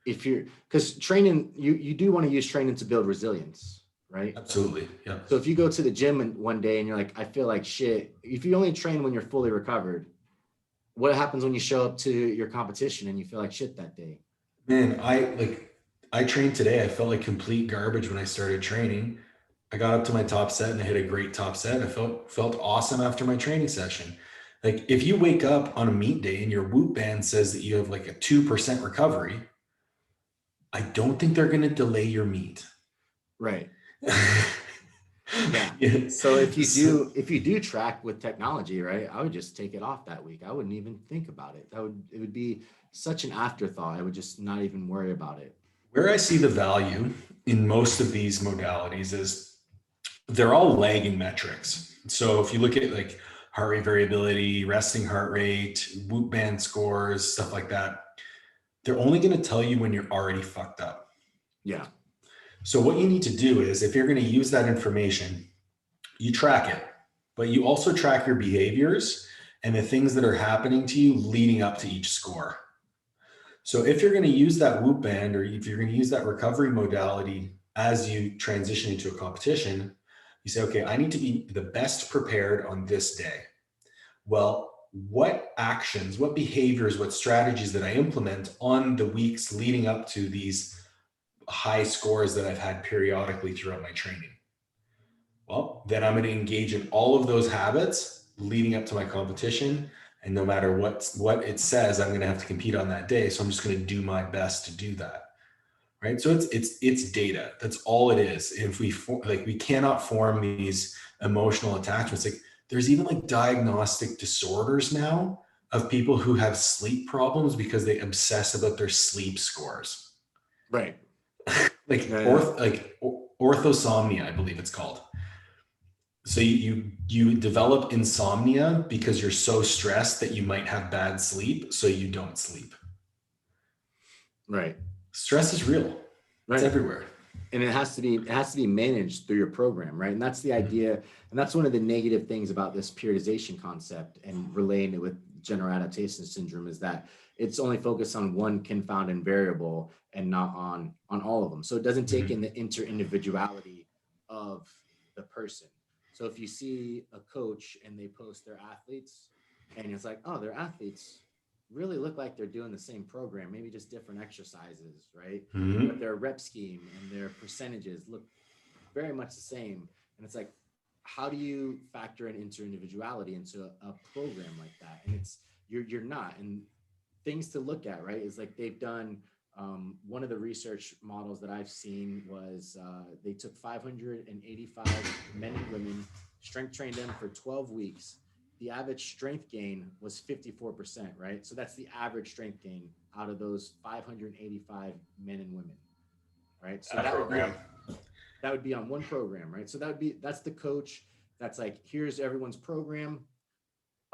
if you're, because training, you do want to use training to build resilience, right? Absolutely. Yeah. So if you go to the gym and one day and you're like, I feel like shit, if you only train when you're fully recovered, what happens when you show up to your competition and you feel like shit that day? Man, I trained today. I felt like complete garbage when I started training. I got up to my top set and I hit a great top set. I felt awesome after my training session. Like, if you wake up on a meet day and your Whoop band says that you have like a 2% recovery, I don't think they're going to delay your meet. Right. Yeah. Yeah. So if you So, do track with technology, right, I would just take it off that week. I wouldn't even think about it. It would be such an afterthought. I would just not even worry about it. where I see the value in most of these modalities is they're all lagging metrics. So if you look at like heart rate variability, resting heart rate, Whoop band scores, stuff like that, they're only going to tell you when you're already fucked up. Yeah. So what you need to do is, if you're going to use that information, you track it, but you also track your behaviors and the things that are happening to you leading up to each score. So if you're going to use that Whoop band, or if you're going to use that recovery modality as you transition into a competition, you say, okay, I need to be the best prepared on this day. Well, what actions, what behaviors, what strategies that I implement on the weeks leading up to these high scores that I've had periodically throughout my training? Well, then I'm going to engage in all of those habits leading up to my competition. And no matter what it says, I'm going to have to compete on that day. So I'm just going to do my best to do that. Right. So it's data. That's all it is. If we cannot form these emotional attachments. Like, there's even like diagnostic disorders now of people who have sleep problems because they obsess about their sleep scores. Right. Like Yeah. orthosomnia, I believe it's called. So you develop insomnia because you're so stressed that you might have bad sleep, so you don't sleep. Right. Stress is real. It's Right. everywhere. And it has to be managed through your program, right? And that's the idea. And that's one of the negative things about this periodization concept and relating it with general adaptation syndrome, is that it's only focused on one confounding variable and not on all of them. So it doesn't take in the inter-individuality of the person. So if you see a coach and they post their athletes and it's like, oh, they're athletes really look like they're doing the same program, maybe just different exercises, right? But Mm-hmm. their rep scheme and their percentages look very much the same. And it's like, how do you factor in inter-individuality into a program like that? And it's you're not. And things to look at, right, is like they've done one of the research models that I've seen was they took 585 men and women, strength trained them for 12 weeks. The average strength gain was 54%, right? So that's the average strength gain out of those 585 men and women, right? So That that would be program. on one program, right? So that's the coach. That's like, here's everyone's program.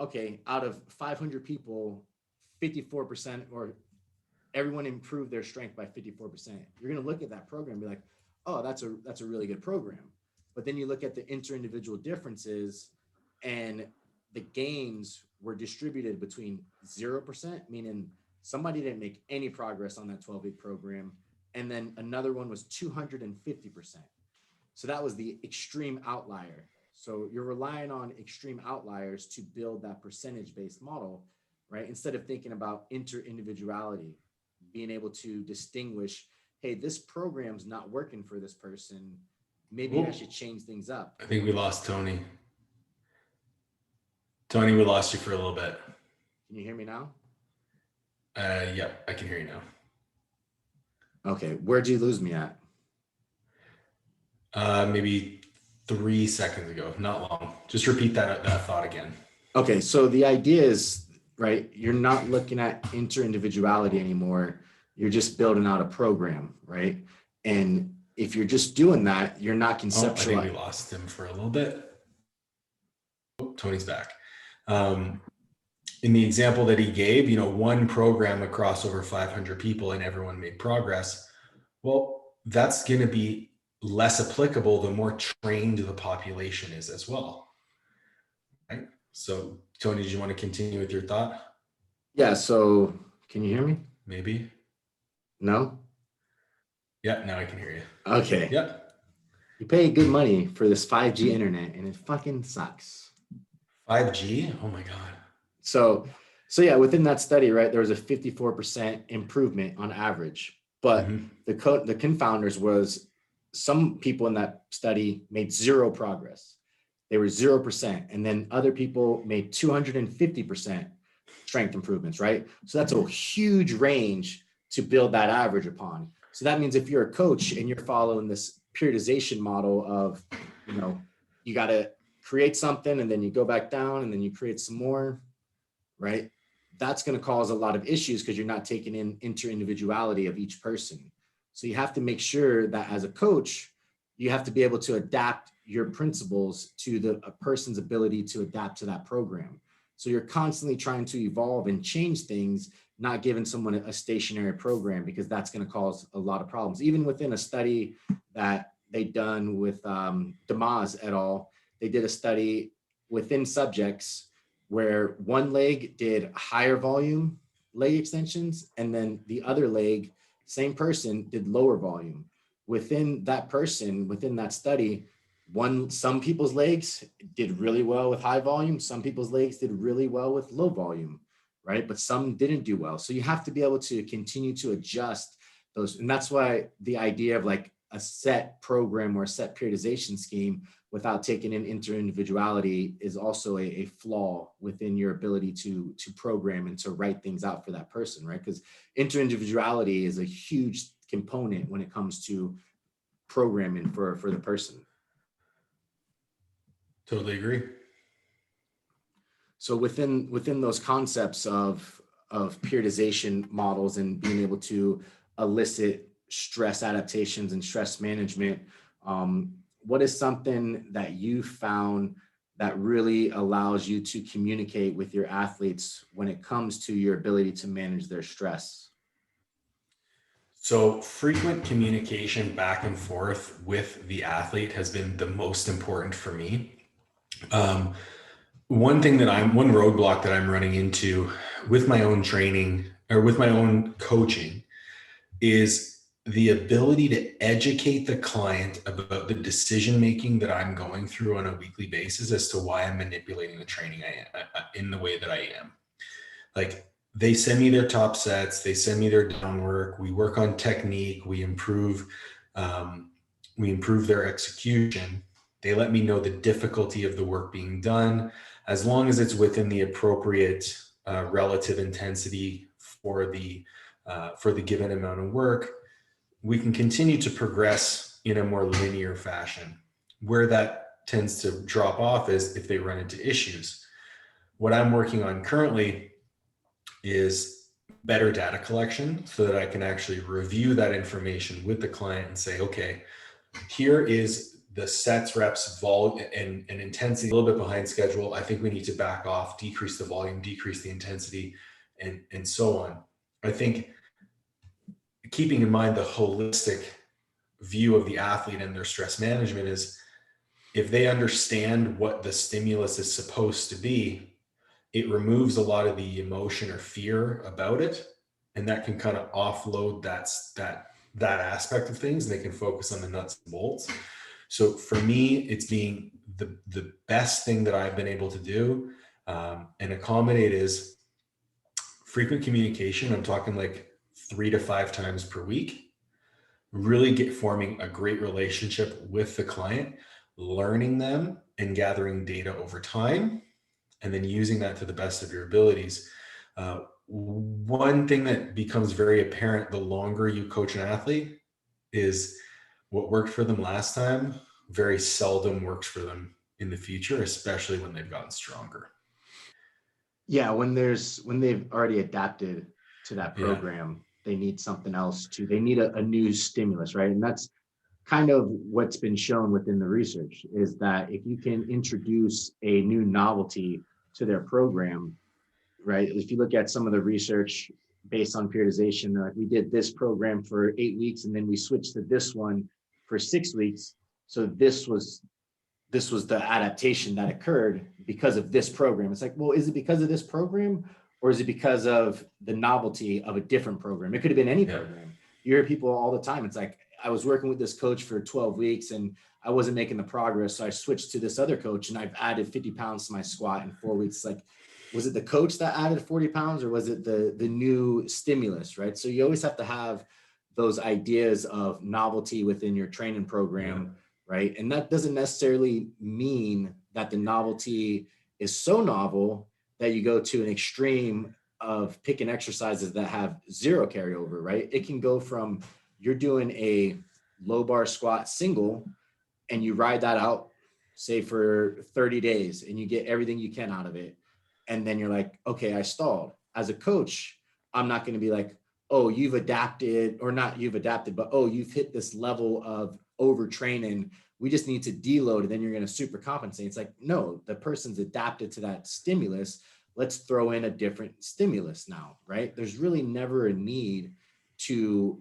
Okay, out of 500 people, 54% or everyone improved their strength by 54%. You're going to look at that program and be like, oh, that's a really good program. But then you look at the inter-individual differences and the gains were distributed between 0%, meaning somebody didn't make any progress on that 12-week program, and then another one was 250%. So that was the extreme outlier. So you're relying on extreme outliers to build that percentage-based model, right? Instead of thinking about inter-individuality, being able to distinguish, hey, this program's not working for this person. Maybe I should change things up. I think we lost Tony. Tony, we lost you for a little bit. Can you hear me now? Yeah, I can hear you now. Okay, where'd you lose me at? Maybe 3 seconds ago, not long. Just repeat that thought again. Okay, so the idea is, right, you're not looking at inter-individuality anymore. You're just building out a program, right? And if you're just doing that, you're not conceptualizing. I think we lost him for a little bit. Oh, Tony's back. In the example that he gave, one program across over 500 people and everyone made progress. Well, that's going to be less applicable the more trained the population is as well. Right? So, Tony, did you want to continue with your thought? Yeah, so can you hear me? Maybe. No? Yeah, now I can hear you. Okay. Yeah. You pay good money for this 5G internet and it fucking sucks. 5G? Oh my God. So yeah, within that study, right, there was a 54% improvement on average. But the confounders was some people in that study made zero progress. They were 0%. And then other people made 250% strength improvements, right? So that's a huge range to build that average upon. So that means if you're a coach and you're following this periodization model of, you got to create something and then you go back down and then you create some more, right? That's going to cause a lot of issues because you're not taking in inter-individuality of each person. So you have to make sure that as a coach, you have to be able to adapt your principles to a person's ability to adapt to that program. So you're constantly trying to evolve and change things, not giving someone a stationary program, because that's going to cause a lot of problems. Even within a study that they done with Damas et al., they did a study within subjects where one leg did higher volume leg extensions, and then the other leg, same person, did lower volume. Within that person, within that study, some people's legs did really well with high volume, some people's legs did really well with low volume, right? But some didn't do well. So you have to be able to continue to adjust those. And that's why the idea of like a set program or a set periodization scheme without taking in inter-individuality is also a flaw within your ability to program and to write things out for that person, right? Because inter-individuality is a huge component when it comes to programming for the person. Totally agree. So within those concepts of periodization models and being able to elicit stress adaptations and stress management, what is something that you found that really allows you to communicate with your athletes when it comes to your ability to manage their stress? So frequent communication back and forth with the athlete has been the most important for me. One roadblock that I'm running into with my own training or with my own coaching is the ability to educate the client about the decision-making that I'm going through on a weekly basis as to why I'm manipulating the training in the way that I am. Like, they send me their top sets, they send me their down work, we work on technique, we improve their execution. They let me know the difficulty of the work being done, as long as it's within the appropriate relative intensity for the given amount of work. We can continue to progress in a more linear fashion. Where that tends to drop off is if they run into issues. What I'm working on currently is better data collection so that I can actually review that information with the client and say, okay, here is the sets, reps, volume, and intensity a little bit behind schedule. I think we need to back off, decrease the volume, decrease the intensity, and so on. I think keeping in mind the holistic view of the athlete and their stress management is, if they understand what the stimulus is supposed to be, it removes a lot of the emotion or fear about it, and that can kind of offload that aspect of things, and they can focus on the nuts and bolts. So for me, it's being the best thing that I've been able to do and accommodate is frequent communication. I'm talking like 3 to 5 times per week. Really get forming a great relationship with the client, learning them and gathering data over time, and then using that to the best of your abilities. One thing that becomes very apparent the longer you coach an athlete is what worked for them last time very seldom works for them in the future, especially when they've gotten stronger. Yeah, when they've already adapted to that Yeah. program, they need something else they need a new stimulus, right? And that's kind of what's been shown within the research, is that if you can introduce a new novelty to their program, right? If you look at some of the research based on periodization, like we did this program for 8 weeks and then we switched to this one for 6 weeks. So this was the adaptation that occurred because of this program. It's like, well, is it because of this program, or is it because of the novelty of a different program? It could have been any program. You hear people all the time. It's like, I was working with this coach for 12 weeks and I wasn't making the progress. So I switched to this other coach and I've added 50 pounds to my squat in 4 weeks. It's like, was it the coach that added 40 pounds or was it the new stimulus, right? So you always have to have those ideas of novelty within your training program, right? And that doesn't necessarily mean that the novelty is so novel that you go to an extreme of picking exercises that have zero carryover, right? It can go from you're doing a low bar squat single and you ride that out, say for 30 days, and you get everything you can out of it. And then you're like, okay, I stalled. As a coach, I'm not going to be like, oh, you've adapted, or not you've adapted, but oh, you've hit this level of overtraining. We just need to deload, and then you're going to super compensate. It's like, no, the person's adapted to that stimulus. Let's throw in a different stimulus now, right? There's really never a need to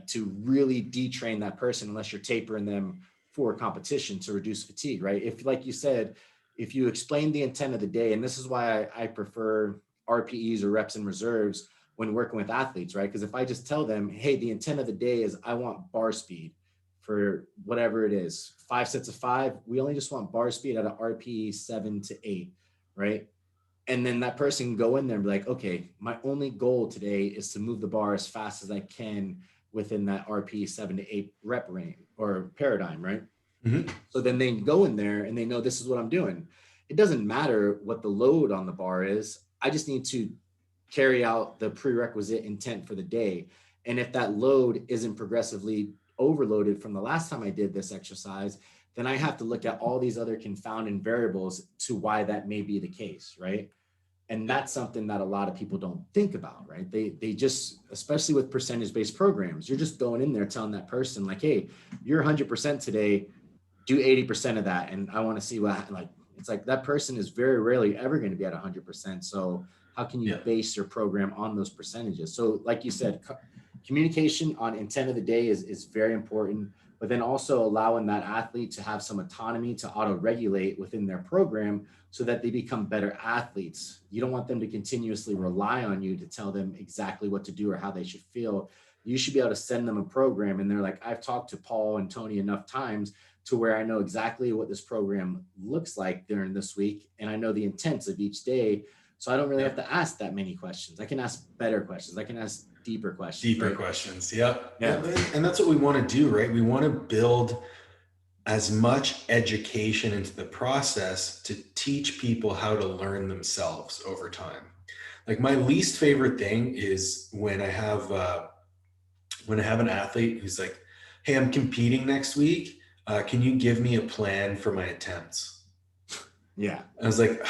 to really detrain that person unless you're tapering them for a competition to reduce fatigue, right? If, like you said, if you explain the intent of the day, and this is why I prefer RPEs or reps and reserves when working with athletes, right? Because if I just tell them, hey, the intent of the day is I want bar speed for whatever it is, 5 sets of 5, we only just want bar speed at an RPE 7 to 8, right? And then that person can go in there and be like, okay, my only goal today is to move the bar as fast as I can within that RP 7 to 8 rep range or paradigm, right? Mm-hmm. So then they can go in there and they know this is what I'm doing. It doesn't matter what the load on the bar is. I just need to carry out the prerequisite intent for the day. And if that load isn't progressively overloaded from the last time I did this exercise, then I have to look at all these other confounding variables to why that may be the case, right? And that's something that a lot of people don't think about, right? They just, especially with percentage-based programs, you're just going in there telling that person like, hey, you're 100% today, do 80% of that. And I want to see what, like, it's like that person is very rarely ever going to be at 100%. So how can you base your program on those percentages? So like you said, communication on intent of the day is very important, but then also allowing that athlete to have some autonomy to auto-regulate within their program so that they become better athletes. You don't want them to continuously rely on you to tell them exactly what to do or how they should feel. You should be able to send them a program and they're like, I've talked to Paul and Tony enough times to where I know exactly what this program looks like during this week. And I know the intents of each day. So I don't really have to ask that many questions. I can ask better questions. I can ask deeper questions. Deeper questions. Yeah. Yeah. And that's what we want to do, right? We want to build as much education into the process to teach people how to learn themselves over time. Like my least favorite thing is when I have an athlete who's like, hey, I'm competing next week. Can you give me a plan for my attempts? Yeah. I was like,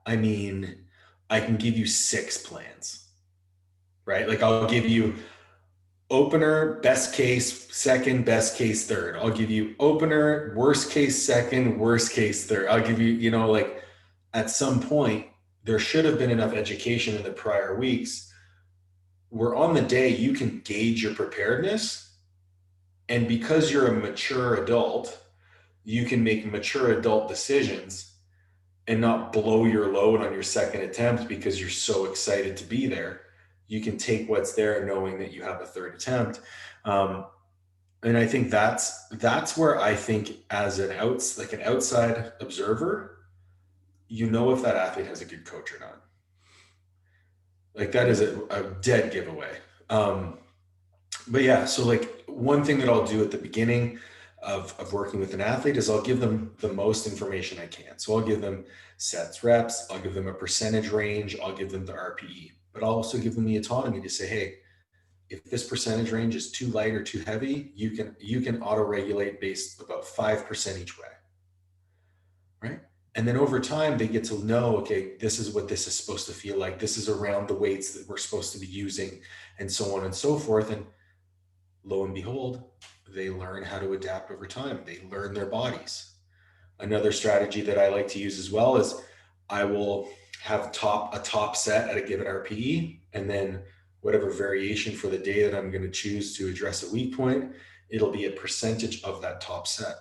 I mean, I can give you 6 plans, right? Like I'll give you opener, best case, second, best case, third. I'll give you opener, worst case, second, worst case, third. I'll give you, like at some point, there should have been enough education in the prior weeks where on the day you can gauge your preparedness. And because you're a mature adult, you can make mature adult decisions and not blow your load on your second attempt because you're so excited to be there. You can take what's there knowing that you have a third attempt. And I think that's where I think as an outside observer, you know if that athlete has a good coach or not. Like that is a dead giveaway. But yeah, so like one thing that I'll do at the beginning of working with an athlete is I'll give them the most information I can. So I'll give them sets, reps, I'll give them a percentage range, I'll give them the RPE, but I'll also give them the autonomy to say, hey, if this percentage range is too light or too heavy, you can auto regulate based about 5% each way, right? And then over time they get to know, okay, this is what this is supposed to feel like, this is around the weights that we're supposed to be using, and so on and so forth. And lo and behold, they learn how to adapt over time. They learn their bodies. Another strategy that I like to use as well is I will have a top set at a given RPE, and then whatever variation for the day that I'm going to choose to address a weak point, it'll be a percentage of that top set,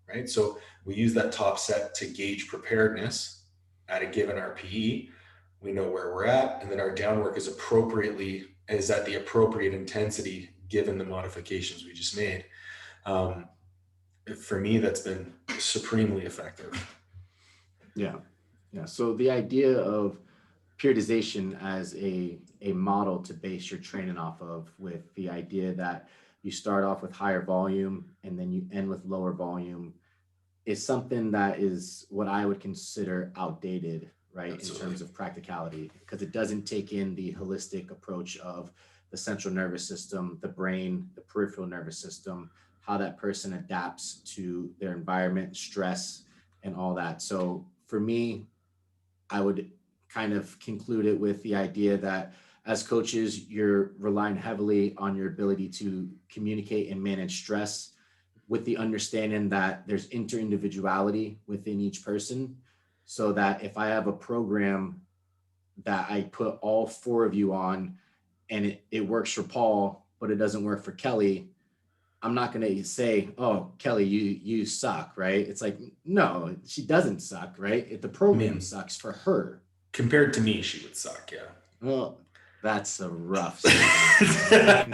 right? So we use that top set to gauge preparedness at a given RPE. We know where we're at, and then our down work is at the appropriate intensity given the modifications we just made. For me, that's been supremely effective. Yeah. Yeah. So the idea of periodization as a model to base your training off of, with the idea that you start off with higher volume and then you end with lower volume, is something that is what I would consider outdated, right? Absolutely. In terms of practicality, because it doesn't take in the holistic approach of the central nervous system, the brain, the peripheral nervous system, how that person adapts to their environment, stress, and all that. So for me, I would kind of conclude it with the idea that as coaches, you're relying heavily on your ability to communicate and manage stress, with the understanding that there's interindividuality within each person. So that if I have a program that I put all four of you on and it works for Paul, but it doesn't work for Kelly, I'm not going to say, oh, Kelly, you suck, right? It's like, no, she doesn't suck, right? If the program sucks for her. Compared to me, she would suck, yeah. Well, that's a rough statement.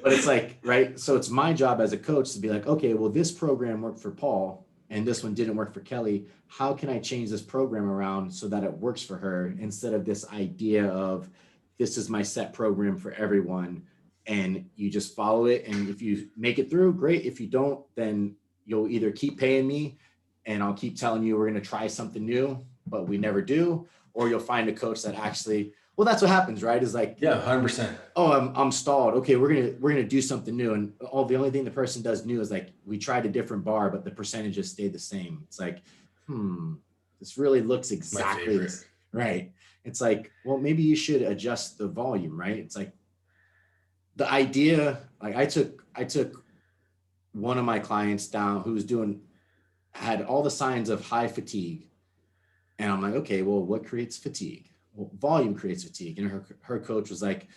But it's like, right? So it's my job as a coach to be like, okay, well, this program worked for Paul and this one didn't work for Kelly. How can I change this program around so that it works for her, instead of this idea of this is my set program for everyone and you just follow it. And if you make it through, great. If you don't, then you'll either keep paying me and I'll keep telling you we're going to try something new, but we never do, or you'll find a coach that actually, well, that's what happens, right? Is like, yeah, 100%. Oh, I'm stalled. Okay, we're gonna do something new, and the only thing the person does new is like, we tried a different bar, but the percentages stayed the same. It's like, this really looks exactly this, right? It's like, well, maybe you should adjust the volume, right? It's like the idea. Like I took one of my clients down who was had all the signs of high fatigue, and I'm like, okay, well, what creates fatigue? Well, volume creates fatigue, and her coach was like,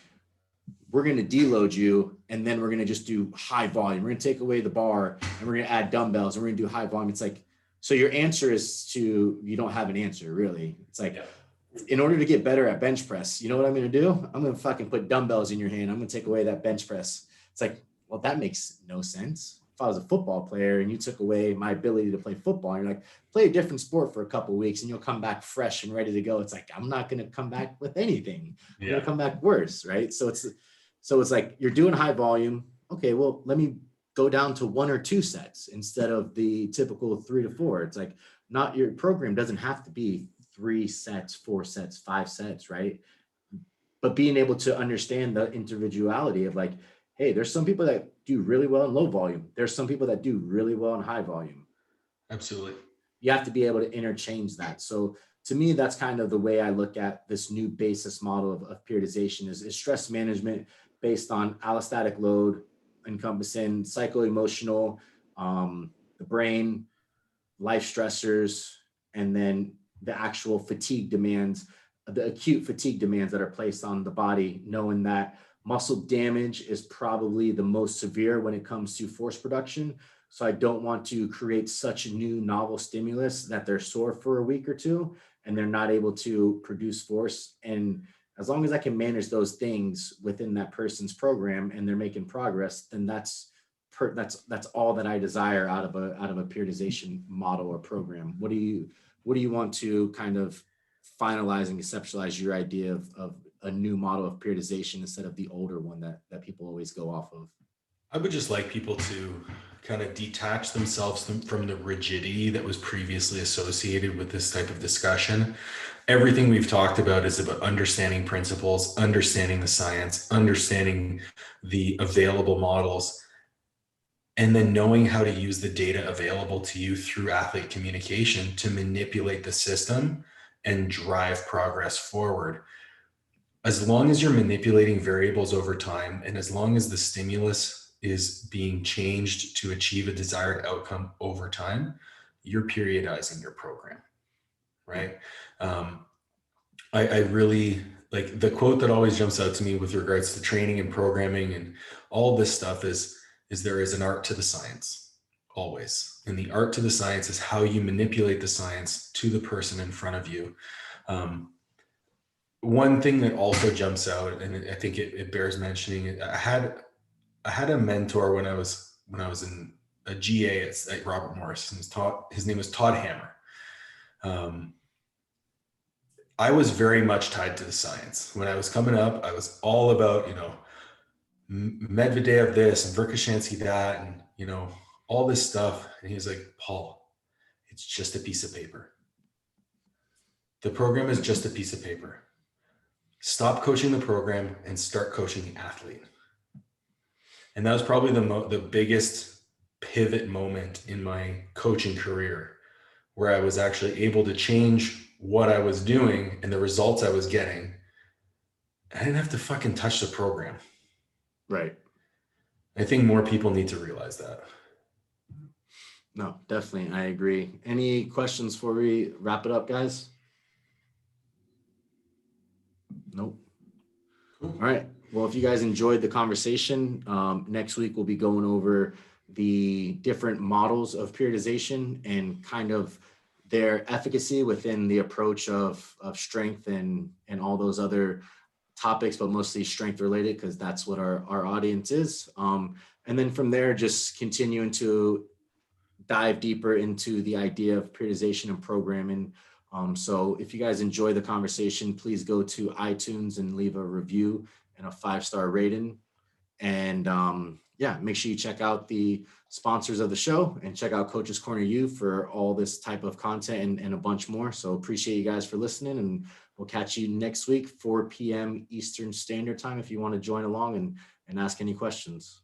we're going to deload you, and then we're going to just do high volume. We're going to take away the bar and we're going to add dumbbells and we're going to do high volume. It's like, so your answer is you don't have an answer, really. It's like, in order to get better at bench press, you know what I'm going to do? I'm going to fucking put dumbbells in your hand. I'm going to take away that bench press. It's like, well, that makes no sense. If I was a football player and you took away my ability to play football, and you're like, play a different sport for a couple of weeks and you'll come back fresh and ready to go. It's like, I'm not going to come back with anything. I'm going to come back worse, right? So it's like, you're doing high volume. Okay, well, let me go down to 1 or 2 sets instead of the typical 3 to 4. It's like, not, your program doesn't have to be 3 sets, 4 sets, 5 sets, right? But being able to understand the individuality of like, hey, there's some people that do really well in low volume. There's some people that do really well in high volume. Absolutely. You have to be able to interchange that. So to me, that's kind of the way I look at this new basis model of periodization is stress management based on allostatic load, encompassing psycho-emotional, the brain, life stressors, and then the actual fatigue demands, the acute fatigue demands that are placed on the body, knowing that muscle damage is probably the most severe when it comes to force production, So I don't want to create such a new novel stimulus that they're sore for a week or two and they're not able to produce force. And as long as I can manage those things within that person's program and they're making progress, then that's all that I desire out of a periodization model or program. What do you want to kind of finalize and conceptualize your idea of a new model of periodization instead of the older one that people always go off of? I would just like people to kind of detach themselves from the rigidity that was previously associated with this type of discussion. Everything we've talked about is about understanding principles, understanding the science, understanding the available models, and then knowing how to use the data available to you through athlete communication to manipulate the system and drive progress forward. As long as you're manipulating variables over time, and as long as the stimulus is being changed to achieve a desired outcome over time, you're periodizing your program, right? I really like the quote that always jumps out to me with regards to training and programming and all this stuff is there is an art to the science, always. And the art to the science is how you manipulate the science to the person in front of you. One thing that also jumps out, and I think it bears mentioning, I had a mentor when I was in a GA at Robert Morris, and his name was Todd Hammer. I was very much tied to the science. When I was coming up, I was all about, Medvedev this and Verkhoshansky that, and, all this stuff. And he was like, Paul, it's just a piece of paper. The program is just a piece of paper. Stop coaching the program and start coaching the athlete. And that was probably the biggest pivot moment in my coaching career, where I was actually able to change what I was doing and the results I was getting. I didn't have to fucking touch the program. Right. I think more people need to realize that. No, definitely. I agree. Any questions before we wrap it up, guys? Nope. Cool. All right. Well, if you guys enjoyed the conversation, next week we'll be going over the different models of periodization and kind of their efficacy within the approach of strength and all those other topics, but mostly strength related, because that's what our audience is. And then from there, just continuing to dive deeper into the idea of periodization and programming. So if you guys enjoy the conversation, please go to iTunes and leave a review and a 5-star rating. And make sure you check out the sponsors of the show and check out Coach's Corner U for all this type of content and a bunch more. So appreciate you guys for listening, and we'll catch you next week, 4 p.m. Eastern Standard Time, if you want to join along and ask any questions.